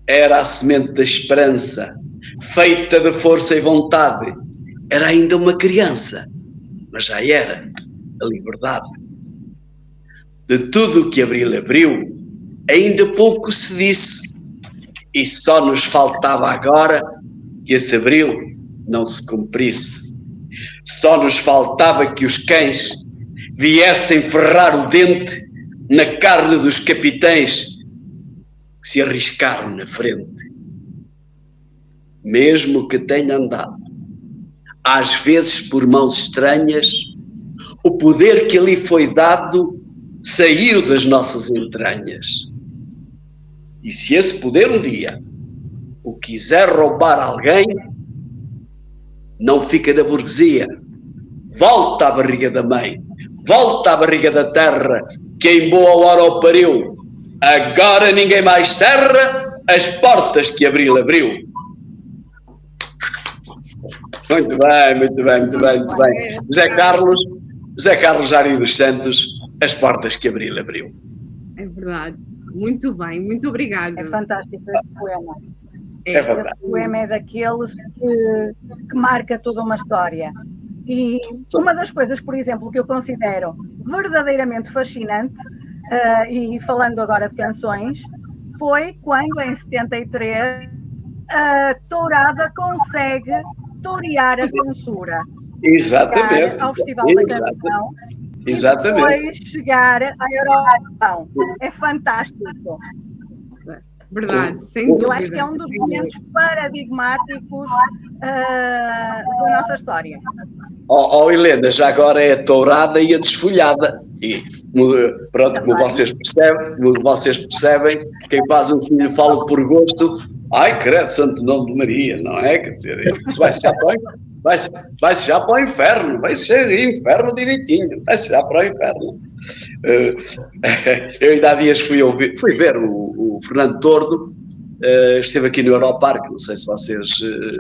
Era a semente da esperança, feita de força e vontade. Era ainda uma criança, mas já era a liberdade. De tudo o que Abril abriu, ainda pouco se disse, e só nos faltava agora que esse Abril não se cumprisse. Só nos faltava que os cães viessem ferrar o dente na carne dos capitães que se arriscaram na frente. Mesmo que tenha andado, às vezes por mãos estranhas, o poder que ali foi dado saiu das nossas entranhas. E se esse poder um dia o quiser roubar alguém, não fica da burguesia, volta à barriga da mãe, volta à barriga da terra, que em boa hora o pariu. Agora ninguém mais cerra as portas que Abril abriu. Muito bem. José Carlos Jário dos Santos, as portas que Abril abriu. É verdade. Muito bem, muito obrigada. É fantástico esse poema. É verdade. Esse poema é daqueles que marca toda uma história. E uma das coisas, por exemplo, que eu considero verdadeiramente fascinante, e falando agora de canções, foi quando em 73 a Tourada consegue torear a censura. Exatamente. Ao Festival da Canção. Exatamente. E depois chegar à Eurovisão. É fantástico. Verdade, sem dúvida. Eu acho que é um dos momentos paradigmáticos da nossa história. Helena, já agora é a tourada e a desfolhada. E pronto, como vocês percebem, quem faz um filho fala por gosto. Ai, credo, santo nome de Maria, não é? Quer dizer, isso vai-se já para o inferno, vai ser inferno direitinho, vai-se já para o inferno. Eu ainda há dias fui ver o Fernando Tordo, esteve aqui no Europark, não sei se vocês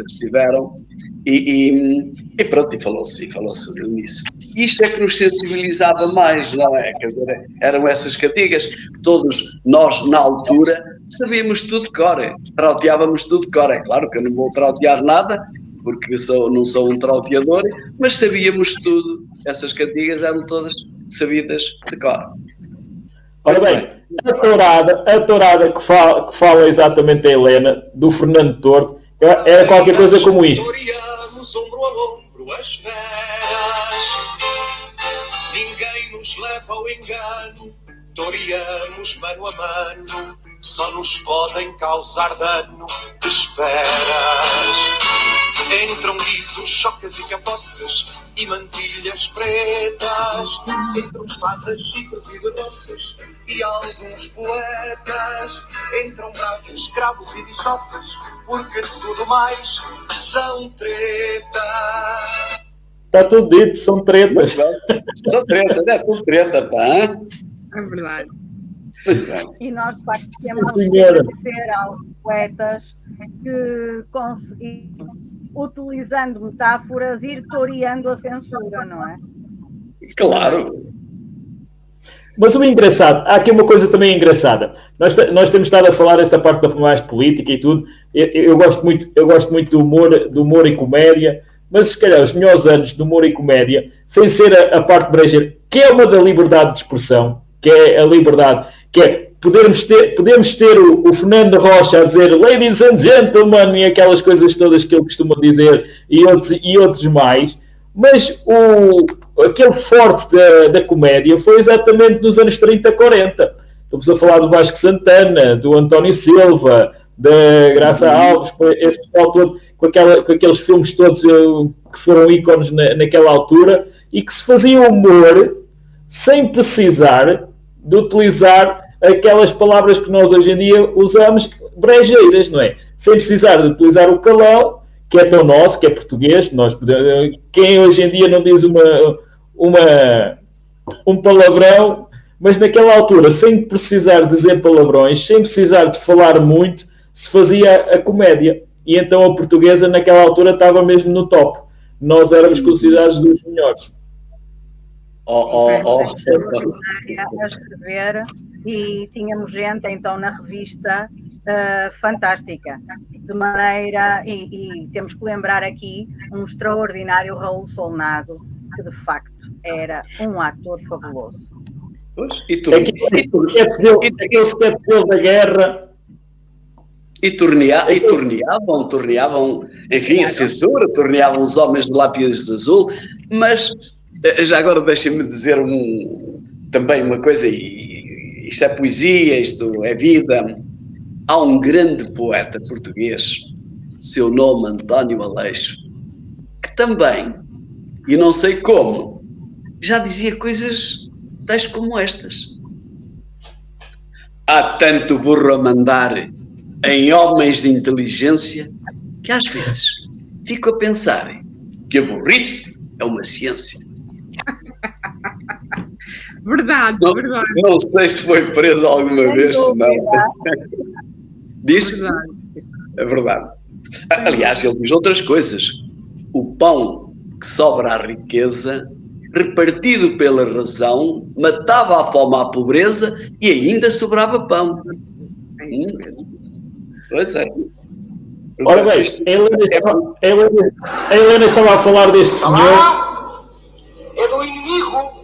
estiveram, e pronto, e falou-se nisso. Isto é que nos sensibilizava mais, não é? Quer dizer, eram essas cantigas que todos nós, na altura, sabíamos tudo de cor, trauteávamos tudo de cor. É claro que eu não vou trautear nada, porque não sou um trauteador, mas sabíamos tudo. Essas cantigas eram todas sabidas de cor. Ora bem, a tourada que fala exatamente a Helena, do Fernando Tordo, era qualquer coisa como isto. Toreamos ombro a ombro as feras, ninguém nos leva ao engano, toreamos mano a mano, só nos podem causar dano de esperas. Entram guizos, chocas e capotas e mantilhas pretas, entram espadas, chifres e derrotas e alguns poetas, entram bravos, escravos e bichotas, porque tudo mais são tretas. Está tudo dito, são tretas. São tretas, é tudo treta, pá. É verdade. Muito bem. E nós, de facto, temos que agradecer aos poetas que conseguiram, utilizando metáforas, ir toreando a censura, não é? Claro. Mas o engraçado, há aqui uma coisa também engraçada. Nós temos estado a falar esta parte da mais política e tudo. Eu gosto muito do humor e comédia, mas se calhar os melhores anos de humor e comédia, sem ser a parte brejeira, que é uma da liberdade de expressão, que é a liberdade, que é podemos ter o Fernando Rocha a dizer ladies and gentlemen e aquelas coisas todas que ele costuma dizer e outros mais, mas aquele forte da comédia foi exatamente nos anos 30, 40. Estamos a falar do Vasco Santana, do António Silva, da Graça Alves, esse pessoal todo, com aqueles filmes todos que foram ícones naquela altura e que se fazia humor sem precisar de utilizar aquelas palavras que nós hoje em dia usamos, brejeiras, não é? Sem precisar de utilizar o calão, que é tão nosso, que é português. Quem hoje em dia não diz um palavrão, mas naquela altura, sem precisar de dizer palavrões, sem precisar de falar muito, se fazia a comédia. E então a portuguesa naquela altura estava mesmo no top. Nós éramos considerados dos melhores. A escrever, e tínhamos gente então na revista fantástica, de maneira, e temos que lembrar aqui um extraordinário Raul Solnado, que de facto era um ator fabuloso. Aquele sketch da guerra. E torneavam, enfim, a censura, torneavam os homens de lápis azul, mas já agora deixem-me dizer também uma coisa, e isto é poesia, isto é vida. Há um grande poeta português, seu nome António Aleixo, que também, e não sei como, já dizia coisas tais como estas. Há tanto burro a mandar em homens de inteligência que às vezes fico a pensar que a burrice é uma ciência. Verdade, verdade. Não sei se foi preso alguma vez, se não. Diz? Verdade. É verdade. Aliás, ele diz outras coisas. O pão que sobra à riqueza, repartido pela razão, matava a fome à pobreza e ainda sobrava pão. Pois é. Ora bem, a Helena estava a falar deste senhor. É do inimigo.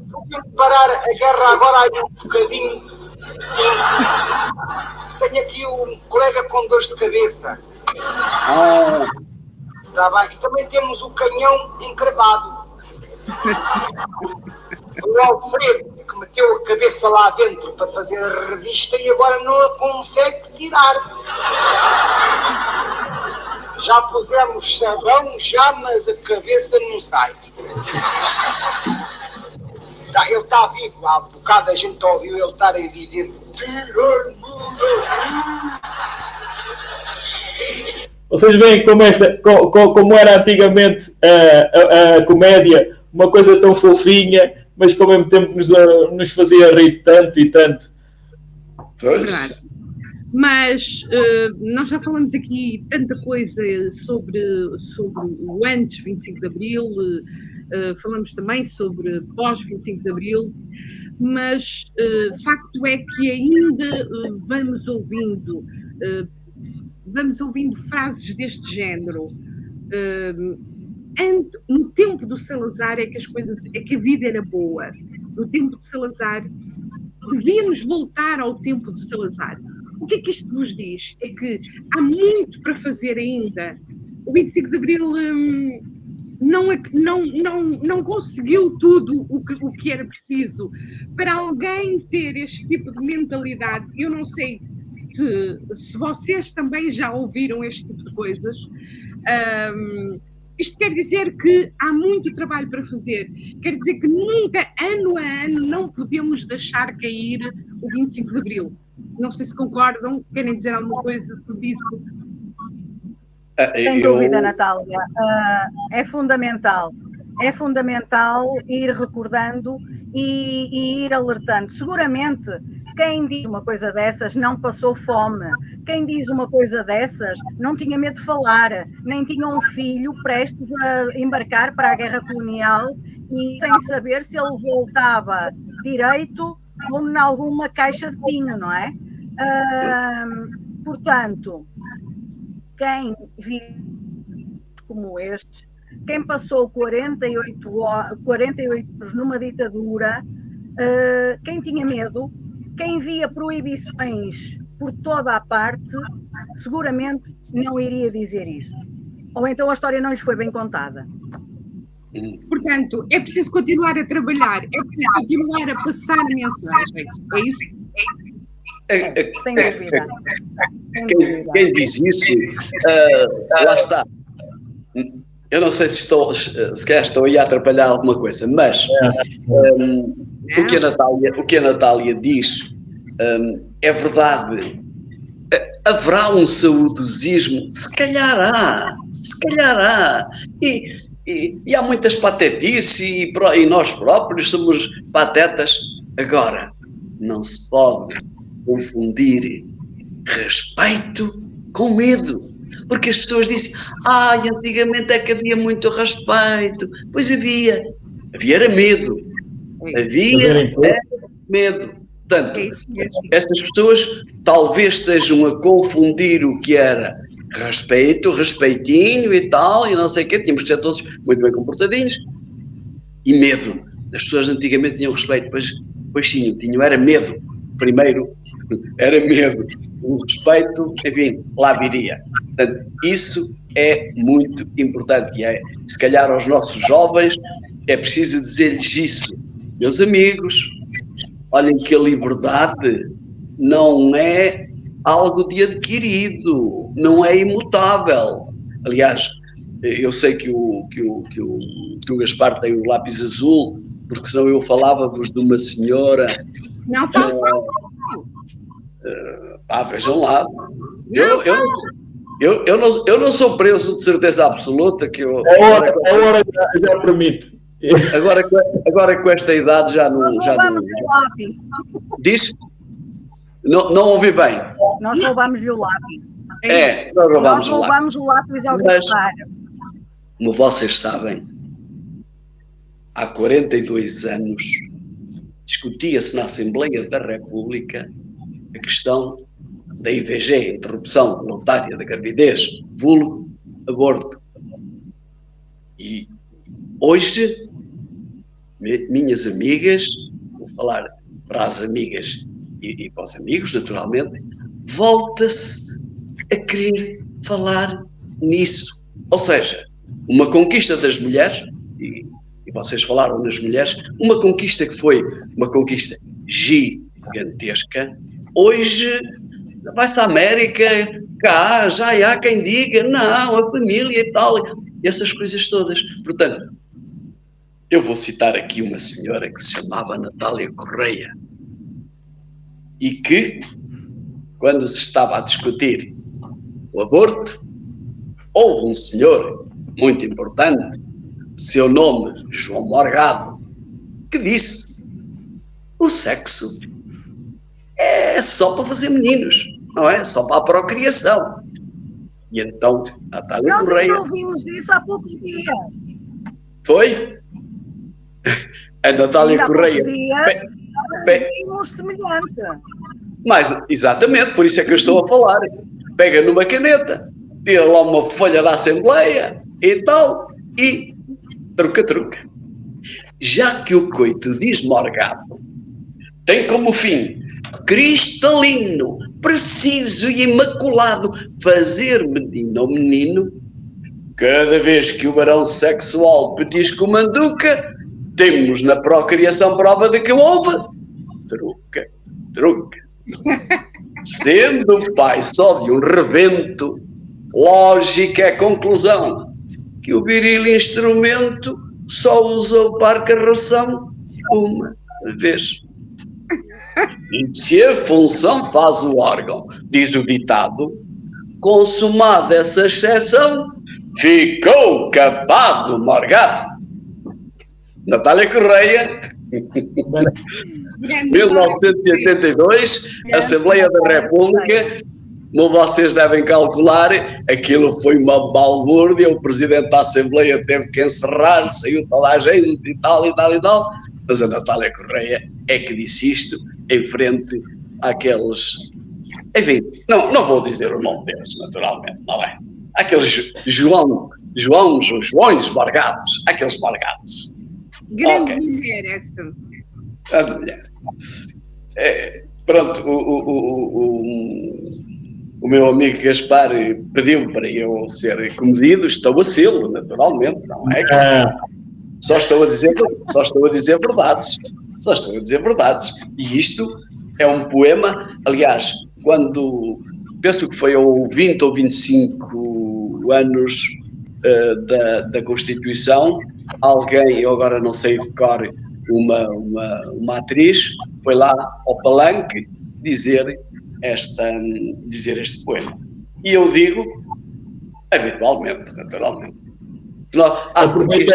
Vou parar a guerra agora aí um bocadinho. Sim. Tenho aqui um colega com dores de cabeça. Está bem. E também temos o canhão encravado. O Alfredo, que meteu a cabeça lá dentro para fazer a revista e agora não a consegue tirar. Já pusemos sabão, mas a cabeça não sai. Ele está vivo, há bocado a gente ouviu ele estar a dizer Vocês veem como era antigamente a comédia, uma coisa tão fofinha, mas que ao mesmo tempo nos fazia rir tanto e tanto. Pois. Mas nós já falamos aqui tanta coisa sobre o antes 25 de Abril, falamos também sobre pós 25 de Abril, mas facto é que ainda vamos ouvindo frases deste género. No tempo do Salazar é que a vida era boa. No tempo de Salazar, devíamos voltar ao tempo de Salazar. O que é que isto vos diz? É que há muito para fazer ainda. O 25 de Abril não conseguiu tudo o que era preciso. Para alguém ter este tipo de mentalidade, eu não sei se vocês também já ouviram este tipo de coisas. Isto quer dizer que há muito trabalho para fazer. Quer dizer que nunca, ano a ano, não podemos deixar cair o 25 de Abril. Não sei se concordam, querem dizer alguma coisa sobre isso? Sem dúvida, Natália. É fundamental. É fundamental ir recordando e ir alertando. Seguramente, quem diz uma coisa dessas não passou fome. Quem diz uma coisa dessas não tinha medo de falar, nem tinha um filho prestes a embarcar para a guerra colonial e sem saber se ele voltava direito ou em alguma caixa de pinho, não é? Portanto, quem como estes, quem passou 48 anos numa ditadura, quem tinha medo, quem via proibições por toda a parte, seguramente não iria dizer isso. Ou então a história não lhes foi bem contada. Portanto, é preciso continuar a trabalhar, é preciso continuar a passar a mensagem. É isso? Sem dúvida. Quem diz isso, lá está. Eu não sei se calhar estou aí a atrapalhar alguma coisa, mas o que a Natália diz é verdade. Haverá um saudosismo? Se calhar há. E há muitas patetices e nós próprios somos patetas. Agora, não se pode confundir respeito com medo. Porque as pessoas dizem, antigamente é que havia muito respeito. Pois havia era medo. Havia medo. Portanto, essas pessoas talvez estejam a confundir o que era respeito, respeitinho e tal, e não sei o quê, tínhamos que ser todos muito bem comportadinhos, e medo. As pessoas antigamente tinham respeito, pois tinham, era medo. Primeiro, era medo. O respeito, enfim, lá viria. Portanto, isso é muito importante, e se calhar aos nossos jovens é preciso dizer-lhes isso. Meus amigos, olhem que a liberdade não é algo de adquirido, não é imutável. Aliás, eu sei que o Gaspar tem o lápis azul, porque senão eu falava-vos de uma senhora... Não, fala. Vejam lá. Eu não sou preso de certeza absoluta que eu... A hora já permite. Agora com esta idade já não... Diz? Não ouvi bem. Nós roubamos-lhe o lápis. Nós roubamos o lápis ao Gaspar. Como vocês sabem, há 42 anos discutia-se na Assembleia da República a questão da IVG, interrupção voluntária da gravidez, vulgo aborto. E hoje, minhas amigas, vou falar para as amigas e para os amigos, naturalmente, volta-se a querer falar nisso. Ou seja, uma conquista das mulheres, e vocês falaram nas mulheres, uma conquista que foi uma conquista gigantesca, hoje vai-se à América, cá, já há quem diga, não, a família e tal, e essas coisas todas. Portanto, eu vou citar aqui uma senhora que se chamava Natália Correia, e que, quando se estava a discutir o aborto, houve um senhor muito importante, seu nome João Morgado, que disse: o sexo é só para fazer meninos, não é? Só para a procriação. E então, Natália Correia... Nós ouvimos isso há poucos dias. Foi? A Natália Correia... Ouvimos semelhante. Mas, exatamente, por isso é que eu estou a falar. Pega numa caneta, tira lá uma folha da Assembleia e tal, e truca. Já que o coito diz Morgado tem como fim cristalino, preciso e imaculado fazer menino ou menino, cada vez que o varão sexual petisca o manduca, temos na procriação prova de que houve truca. Sendo o pai só de um rebento, lógica é a conclusão que o viril instrumento só usou para a carroção uma vez. E se a função faz o órgão, diz o ditado, consumada essa exceção, ficou capado Morgado. Natália Correia, 1982, Assembleia da República, como vocês devem calcular, aquilo foi uma balbúrdia, o Presidente da Assembleia teve que encerrar, saiu toda a gente e tal, mas a Natália Correia é que disse isto em frente àqueles... Enfim, não vou dizer o nome deles, naturalmente, não é? Aqueles João Joões Morgados, aqueles Morgados. Grande Ok. mulher essa. A mulher. Pronto, o meu amigo Gaspar pediu para eu ser comedido, estou a sê-lo, naturalmente, não é? Só estou a dizer verdades. Só estou a dizer verdades. E isto é um poema, aliás, quando penso que foi ao 20 ou 25 anos da Constituição, alguém, eu agora não sei de cor, uma atriz, foi lá ao palanque dizer este poema. E eu digo, habitualmente, naturalmente. Porque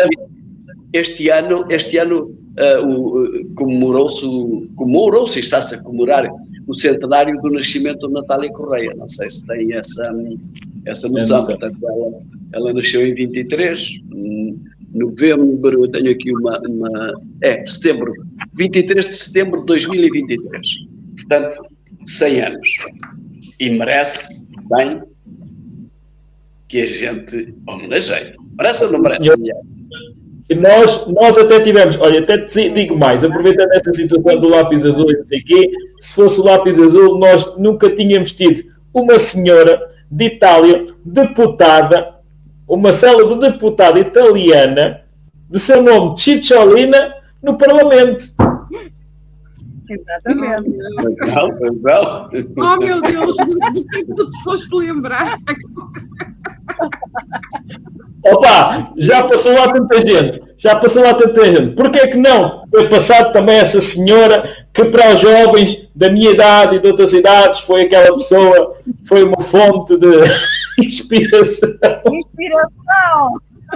este ano comemorou-se e está-se a comemorar o centenário do nascimento de Natália Correia. Não sei se tem essa noção. Portanto, ela nasceu em 23, novembro, eu tenho aqui setembro, 23 de setembro de 2023. Portanto, 100 anos. E merece bem que a gente homenageie. Merece ou não merece? Nós até tivemos, olha, até te digo mais, aproveitando essa situação do lápis azul e não sei o quê, se fosse o lápis azul, nós nunca tínhamos tido uma senhora de Itália, deputada, uma célebre deputada italiana, de seu nome Cicciolina, no Parlamento. Exatamente. Não. Oh, meu Deus, do que tu te foste lembrar? Opa, já passou lá tanta gente. Porquê é que não foi passado também essa senhora que para os jovens da minha idade e de outras idades foi aquela pessoa, foi uma fonte de inspiração.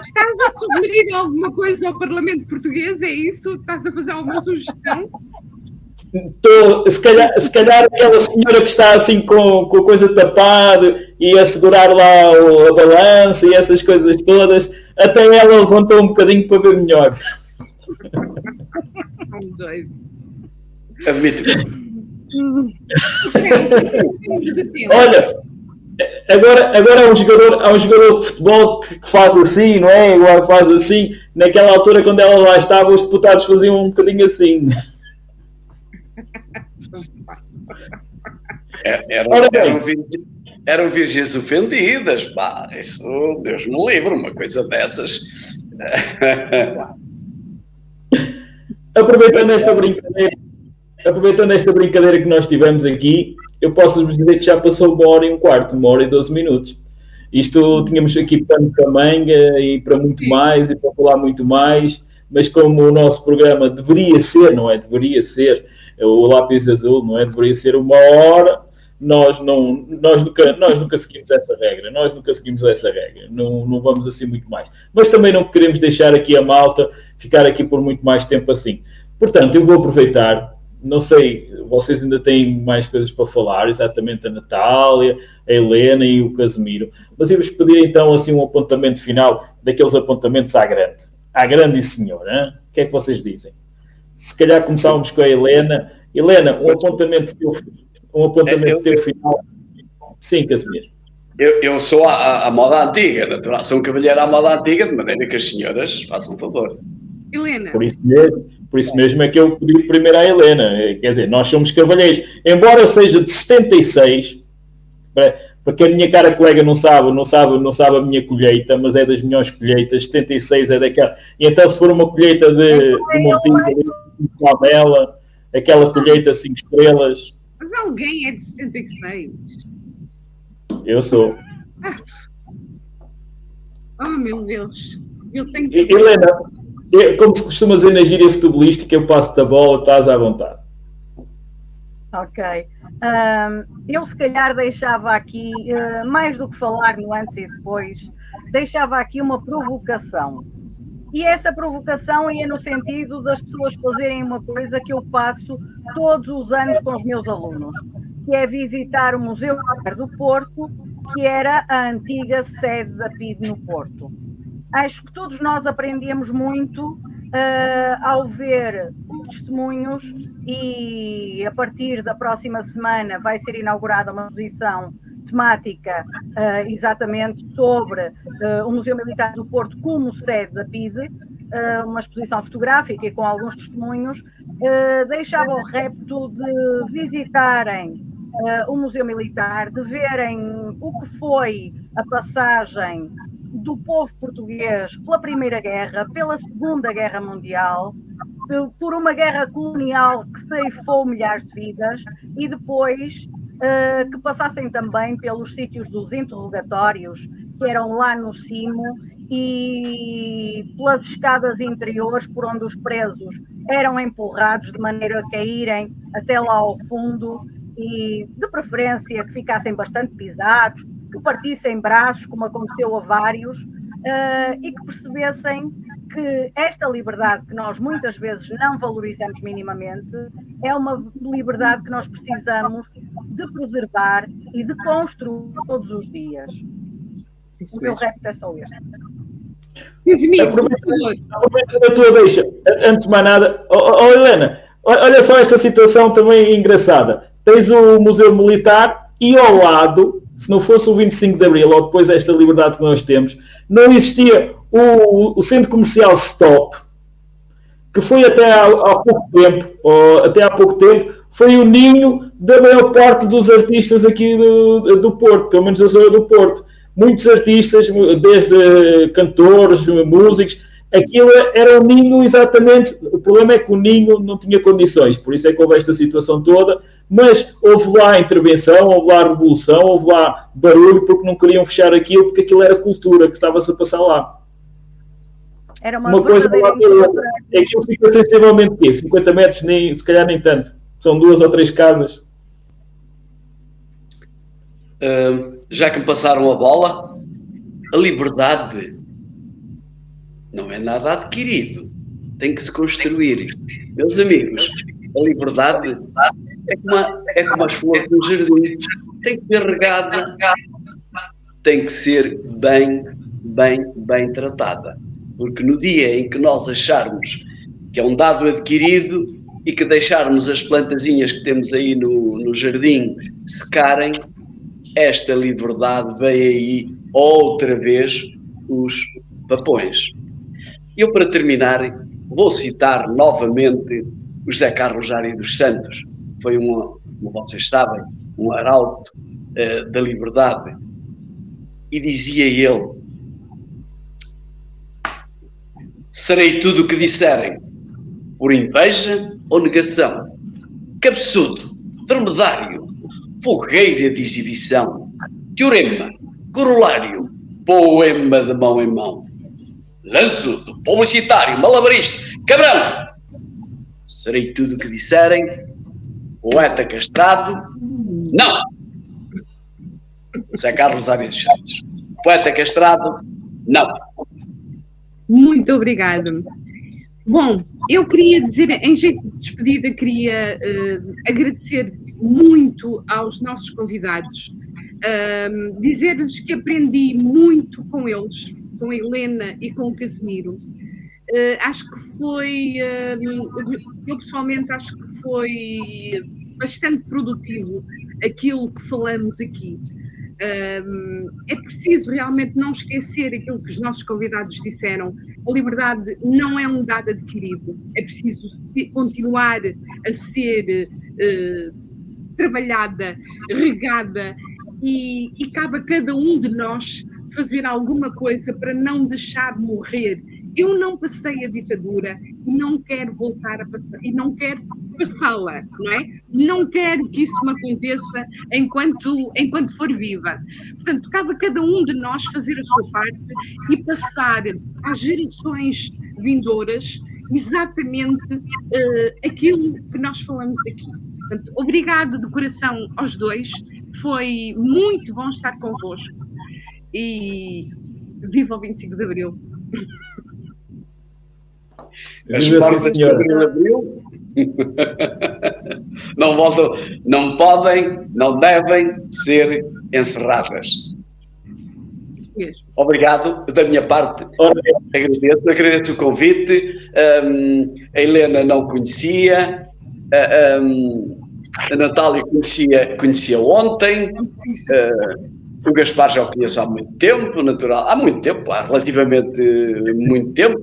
Estás a sugerir alguma coisa ao Parlamento Português? É isso? Estás a fazer alguma sugestão? Se calhar aquela senhora que está assim com a coisa tapada e a segurar lá a balança e essas coisas todas, até ela levantou um bocadinho para ver melhor. Admito. Olha, agora há um jogador de futebol que faz assim, não é? Agora faz assim. Naquela altura, quando ela lá estava, os deputados faziam um bocadinho assim. Eram virgens ofendidas, pá, isso, Deus me livre, uma coisa dessas. Aproveitando esta brincadeira que nós tivemos aqui, eu posso-vos dizer que já passou 1h15, 1h12 minutos. Isto tínhamos aqui pano para manga e para muito mais, e para falar muito mais, mas como o nosso programa deveria ser, não é? Deveria ser o lápis azul, não é? Deveria ser 1 hora. Nós nunca seguimos essa regra. Não vamos assim muito mais. Mas também não queremos deixar aqui a malta ficar aqui por muito mais tempo assim. Portanto, eu vou aproveitar. Não sei, vocês ainda têm mais coisas para falar, exatamente a Natália, a Helena e o Casimiro. Mas eu vos pedir então assim um apontamento final, daqueles apontamentos à grande e senhora. Hein? O que é que vocês dizem? Se calhar começávamos com a Helena. Helena, um apontamento teu final. Sim, Casimiro. Eu sou a moda antiga, natural. Sou um cavalheiro à moda antiga, de maneira que as senhoras façam favor. Helena. Por isso mesmo é que eu pedi primeiro à Helena. Quer dizer, nós somos cavalheiros. Embora eu seja de 76, para que a minha cara colega não sabe a minha colheita, mas é das melhores colheitas. 76 é daquela. E então, se for uma colheita de Montinho, de Clamela, aquela colheita 5 estrelas. Mas alguém é de 76? Eu sou. Oh, meu Deus. Eu tenho que... Helena, como se costuma dizer na gíria futebolística, eu passo-te a bola, estás à vontade. Ok. Eu se calhar deixava aqui, mais do que falar no antes e depois, deixava aqui uma provocação. E essa provocação ia no sentido das pessoas fazerem uma coisa que eu faço todos os anos com os meus alunos, que é visitar o Museu do Porto, que era a antiga sede da PIDE no Porto. Acho que todos nós aprendemos muito ao ver testemunhos, e a partir da próxima semana vai ser inaugurada uma exposição temática exatamente sobre o Museu Militar do Porto como sede da PIDE, uma exposição fotográfica e com alguns testemunhos, deixava o repto de visitarem o Museu Militar, de verem o que foi a passagem do povo português pela Primeira Guerra, pela Segunda Guerra Mundial, por uma guerra colonial que ceifou milhares de vidas, e depois que passassem também pelos sítios dos interrogatórios, que eram lá no cimo, e pelas escadas interiores por onde os presos eram empurrados de maneira a caírem até lá ao fundo, e de preferência que ficassem bastante pisados, que partissem braços, como aconteceu a vários, e que percebessem que esta liberdade que nós muitas vezes não valorizamos minimamente é uma liberdade que nós precisamos de preservar e de construir todos os dias. O meu repto é só este. Aproveita a tua deixa. Antes de mais nada, Helena, olha só esta situação também engraçada. Tens o Museu Militar e ao lado, se não fosse o 25 de Abril ou depois esta liberdade que nós temos, não existia o centro comercial Stop, que foi até há pouco tempo, foi o ninho da maior parte dos artistas aqui do Porto, pelo menos da zona do Porto. Muitos artistas, desde cantores, músicos, aquilo era um ninho exatamente. O problema é que o ninho não tinha condições, por isso é que houve esta situação toda, mas houve lá intervenção, houve lá revolução, houve lá barulho, porque não queriam fechar aquilo, porque aquilo era cultura que estava-se a passar lá. Era uma coisa lá pela outra. Aquilo fica sensivelmente quê? 50 metros, se calhar nem tanto. São 2 ou 3 casas. Já que me passaram a bola, a liberdade não é nada adquirido, tem que se construir. Meus amigos, a liberdade é como as flores do jardim, tem que ser regada, tem que ser bem tratada. Porque no dia em que nós acharmos que é um dado adquirido e que deixarmos as plantazinhas que temos aí no jardim secarem, esta liberdade vem aí outra vez os papões. Eu, para terminar, vou citar novamente o José Carlos Jário dos Santos. Foi, como vocês sabem, um arauto da liberdade. E dizia ele: serei tudo o que disserem, por inveja ou negação, cabeçudo, dromedário, fogueira de exibição, teorema, corolário, poema de mão em mão, lançudo, publicitário, malabarista, cabrão. Serei tudo o que disserem, poeta castrado, não. José Carlos Jário dos Santos. Poeta castrado, não. Muito obrigada. Bom, eu queria dizer, em jeito de despedida, queria agradecer muito aos nossos convidados, dizer-lhes que aprendi muito com eles, com a Helena e com o Casimiro. Acho que foi, eu pessoalmente acho que foi bastante produtivo aquilo que falamos aqui. É preciso realmente não esquecer aquilo que os nossos convidados disseram. A liberdade não é um dado adquirido, é preciso continuar a ser trabalhada, regada, e cabe a cada um de nós fazer alguma coisa para não deixar morrer. Eu não passei a ditadura e não quero voltar a passar, e não quero passá-la, não é? Não quero que isso me aconteça enquanto for viva. Portanto, cabe a cada um de nós fazer a sua parte e passar às gerações vindouras exatamente aquilo que nós falamos aqui. Portanto, obrigado de coração aos dois, foi muito bom estar convosco e viva o 25 de Abril. As portas de Abril não podem, não devem ser encerradas. Obrigado, da minha parte, agradeço o convite. A Helena não conhecia, A Natália conhecia ontem. O Gaspar já o conheço há muito tempo, natural. Há muito tempo, há relativamente muito tempo.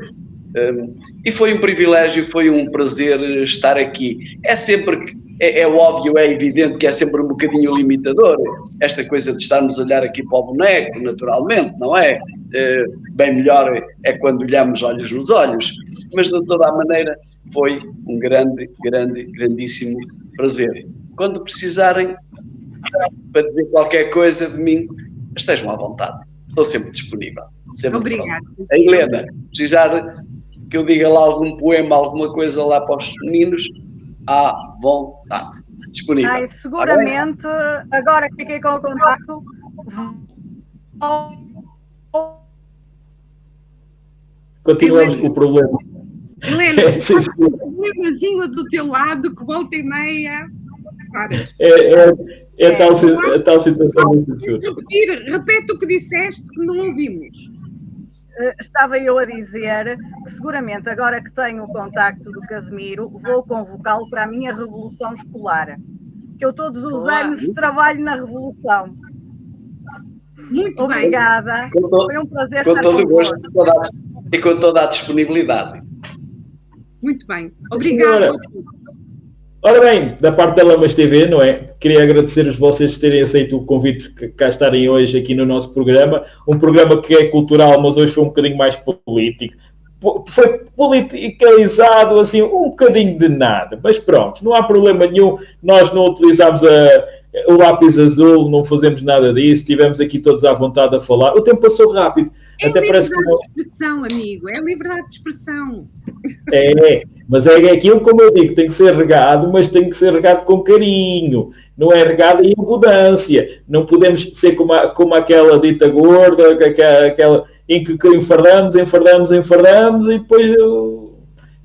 E foi um privilégio, foi um prazer estar aqui. É sempre, é óbvio, é evidente que é sempre um bocadinho limitador esta coisa de estarmos a olhar aqui para o boneco, naturalmente, não é? Bem melhor é quando olhamos olhos nos olhos, mas de toda a maneira foi um grandíssimo prazer. Quando precisarem para dizer qualquer coisa de mim, estejam à vontade, estou sempre disponível. Sempre. Obrigada. A Helena, precisar que eu diga lá algum poema, alguma coisa lá para os meninos, à vontade, disponível. Ai, seguramente, agora que fiquei com o contacto, Continuamos com o problema. Helena, um problemazinho do teu lado que volta e meia. É tal situação muito absurda. Repete o que disseste que não ouvimos. Estava eu a dizer que seguramente agora que tenho o contacto do Casimiro, vou convocá-lo para a minha revolução escolar, que eu todos os anos trabalho na revolução. Muito obrigada. Bem. Foi um prazer com estar todo o gosto convosco. e com toda a disponibilidade. Muito bem. Obrigada. Ora bem, da parte da Lamas TV, não é? Queria agradecer-vos vocês terem aceito o convite que cá estarem hoje aqui no nosso programa. Um programa que é cultural, mas hoje foi um bocadinho mais político. Foi politicalizado, assim, um bocadinho de nada. Mas pronto, não há problema nenhum. Nós não utilizámos o lápis azul, não fazemos nada disso. Estivemos aqui todos à vontade a falar. O tempo passou rápido. Até parece que de expressão, amigo. É liberdade de expressão. Mas é aquilo, como eu digo, tem que ser regado, mas tem que ser regado com carinho. Não é regado em abundância. Não podemos ser como aquela dita gorda, aquela em que enfardamos e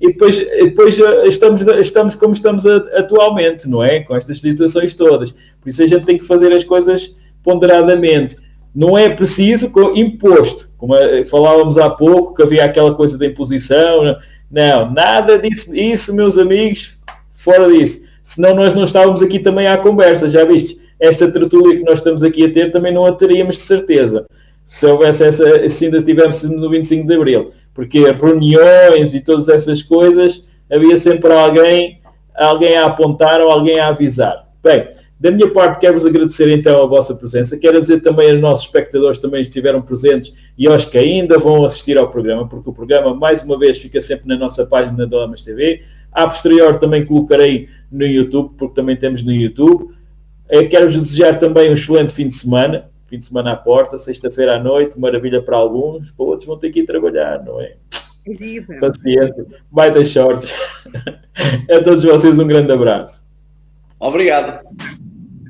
depois estamos como estamos atualmente, não é? Com estas situações todas. Por isso a gente tem que fazer as coisas ponderadamente. Não é preciso imposto, como falávamos há pouco, que havia aquela coisa da imposição. Não, nada disso, isso, meus amigos, fora disso. Senão nós não estávamos aqui também à conversa, já viste? Esta tertúlia que nós estamos aqui a ter também não a teríamos de certeza. Se houvesse se ainda estivéssemos no 25 de Abril. Porque reuniões e todas essas coisas, havia sempre alguém a apontar ou alguém a avisar. Bem, da minha parte, quero-vos agradecer então a vossa presença. Quero dizer também aos nossos espectadores também estiveram presentes e aos que ainda vão assistir ao programa, porque o programa, mais uma vez, fica sempre na nossa página da Lamas TV. A posterior também colocarei no YouTube, porque também temos no YouTube. Quero-vos desejar também um excelente fim de semana à porta, sexta-feira à noite, maravilha para alguns, para outros vão ter que ir trabalhar, não é? Paciência, vai dar shorts. A todos vocês um grande abraço. Obrigado.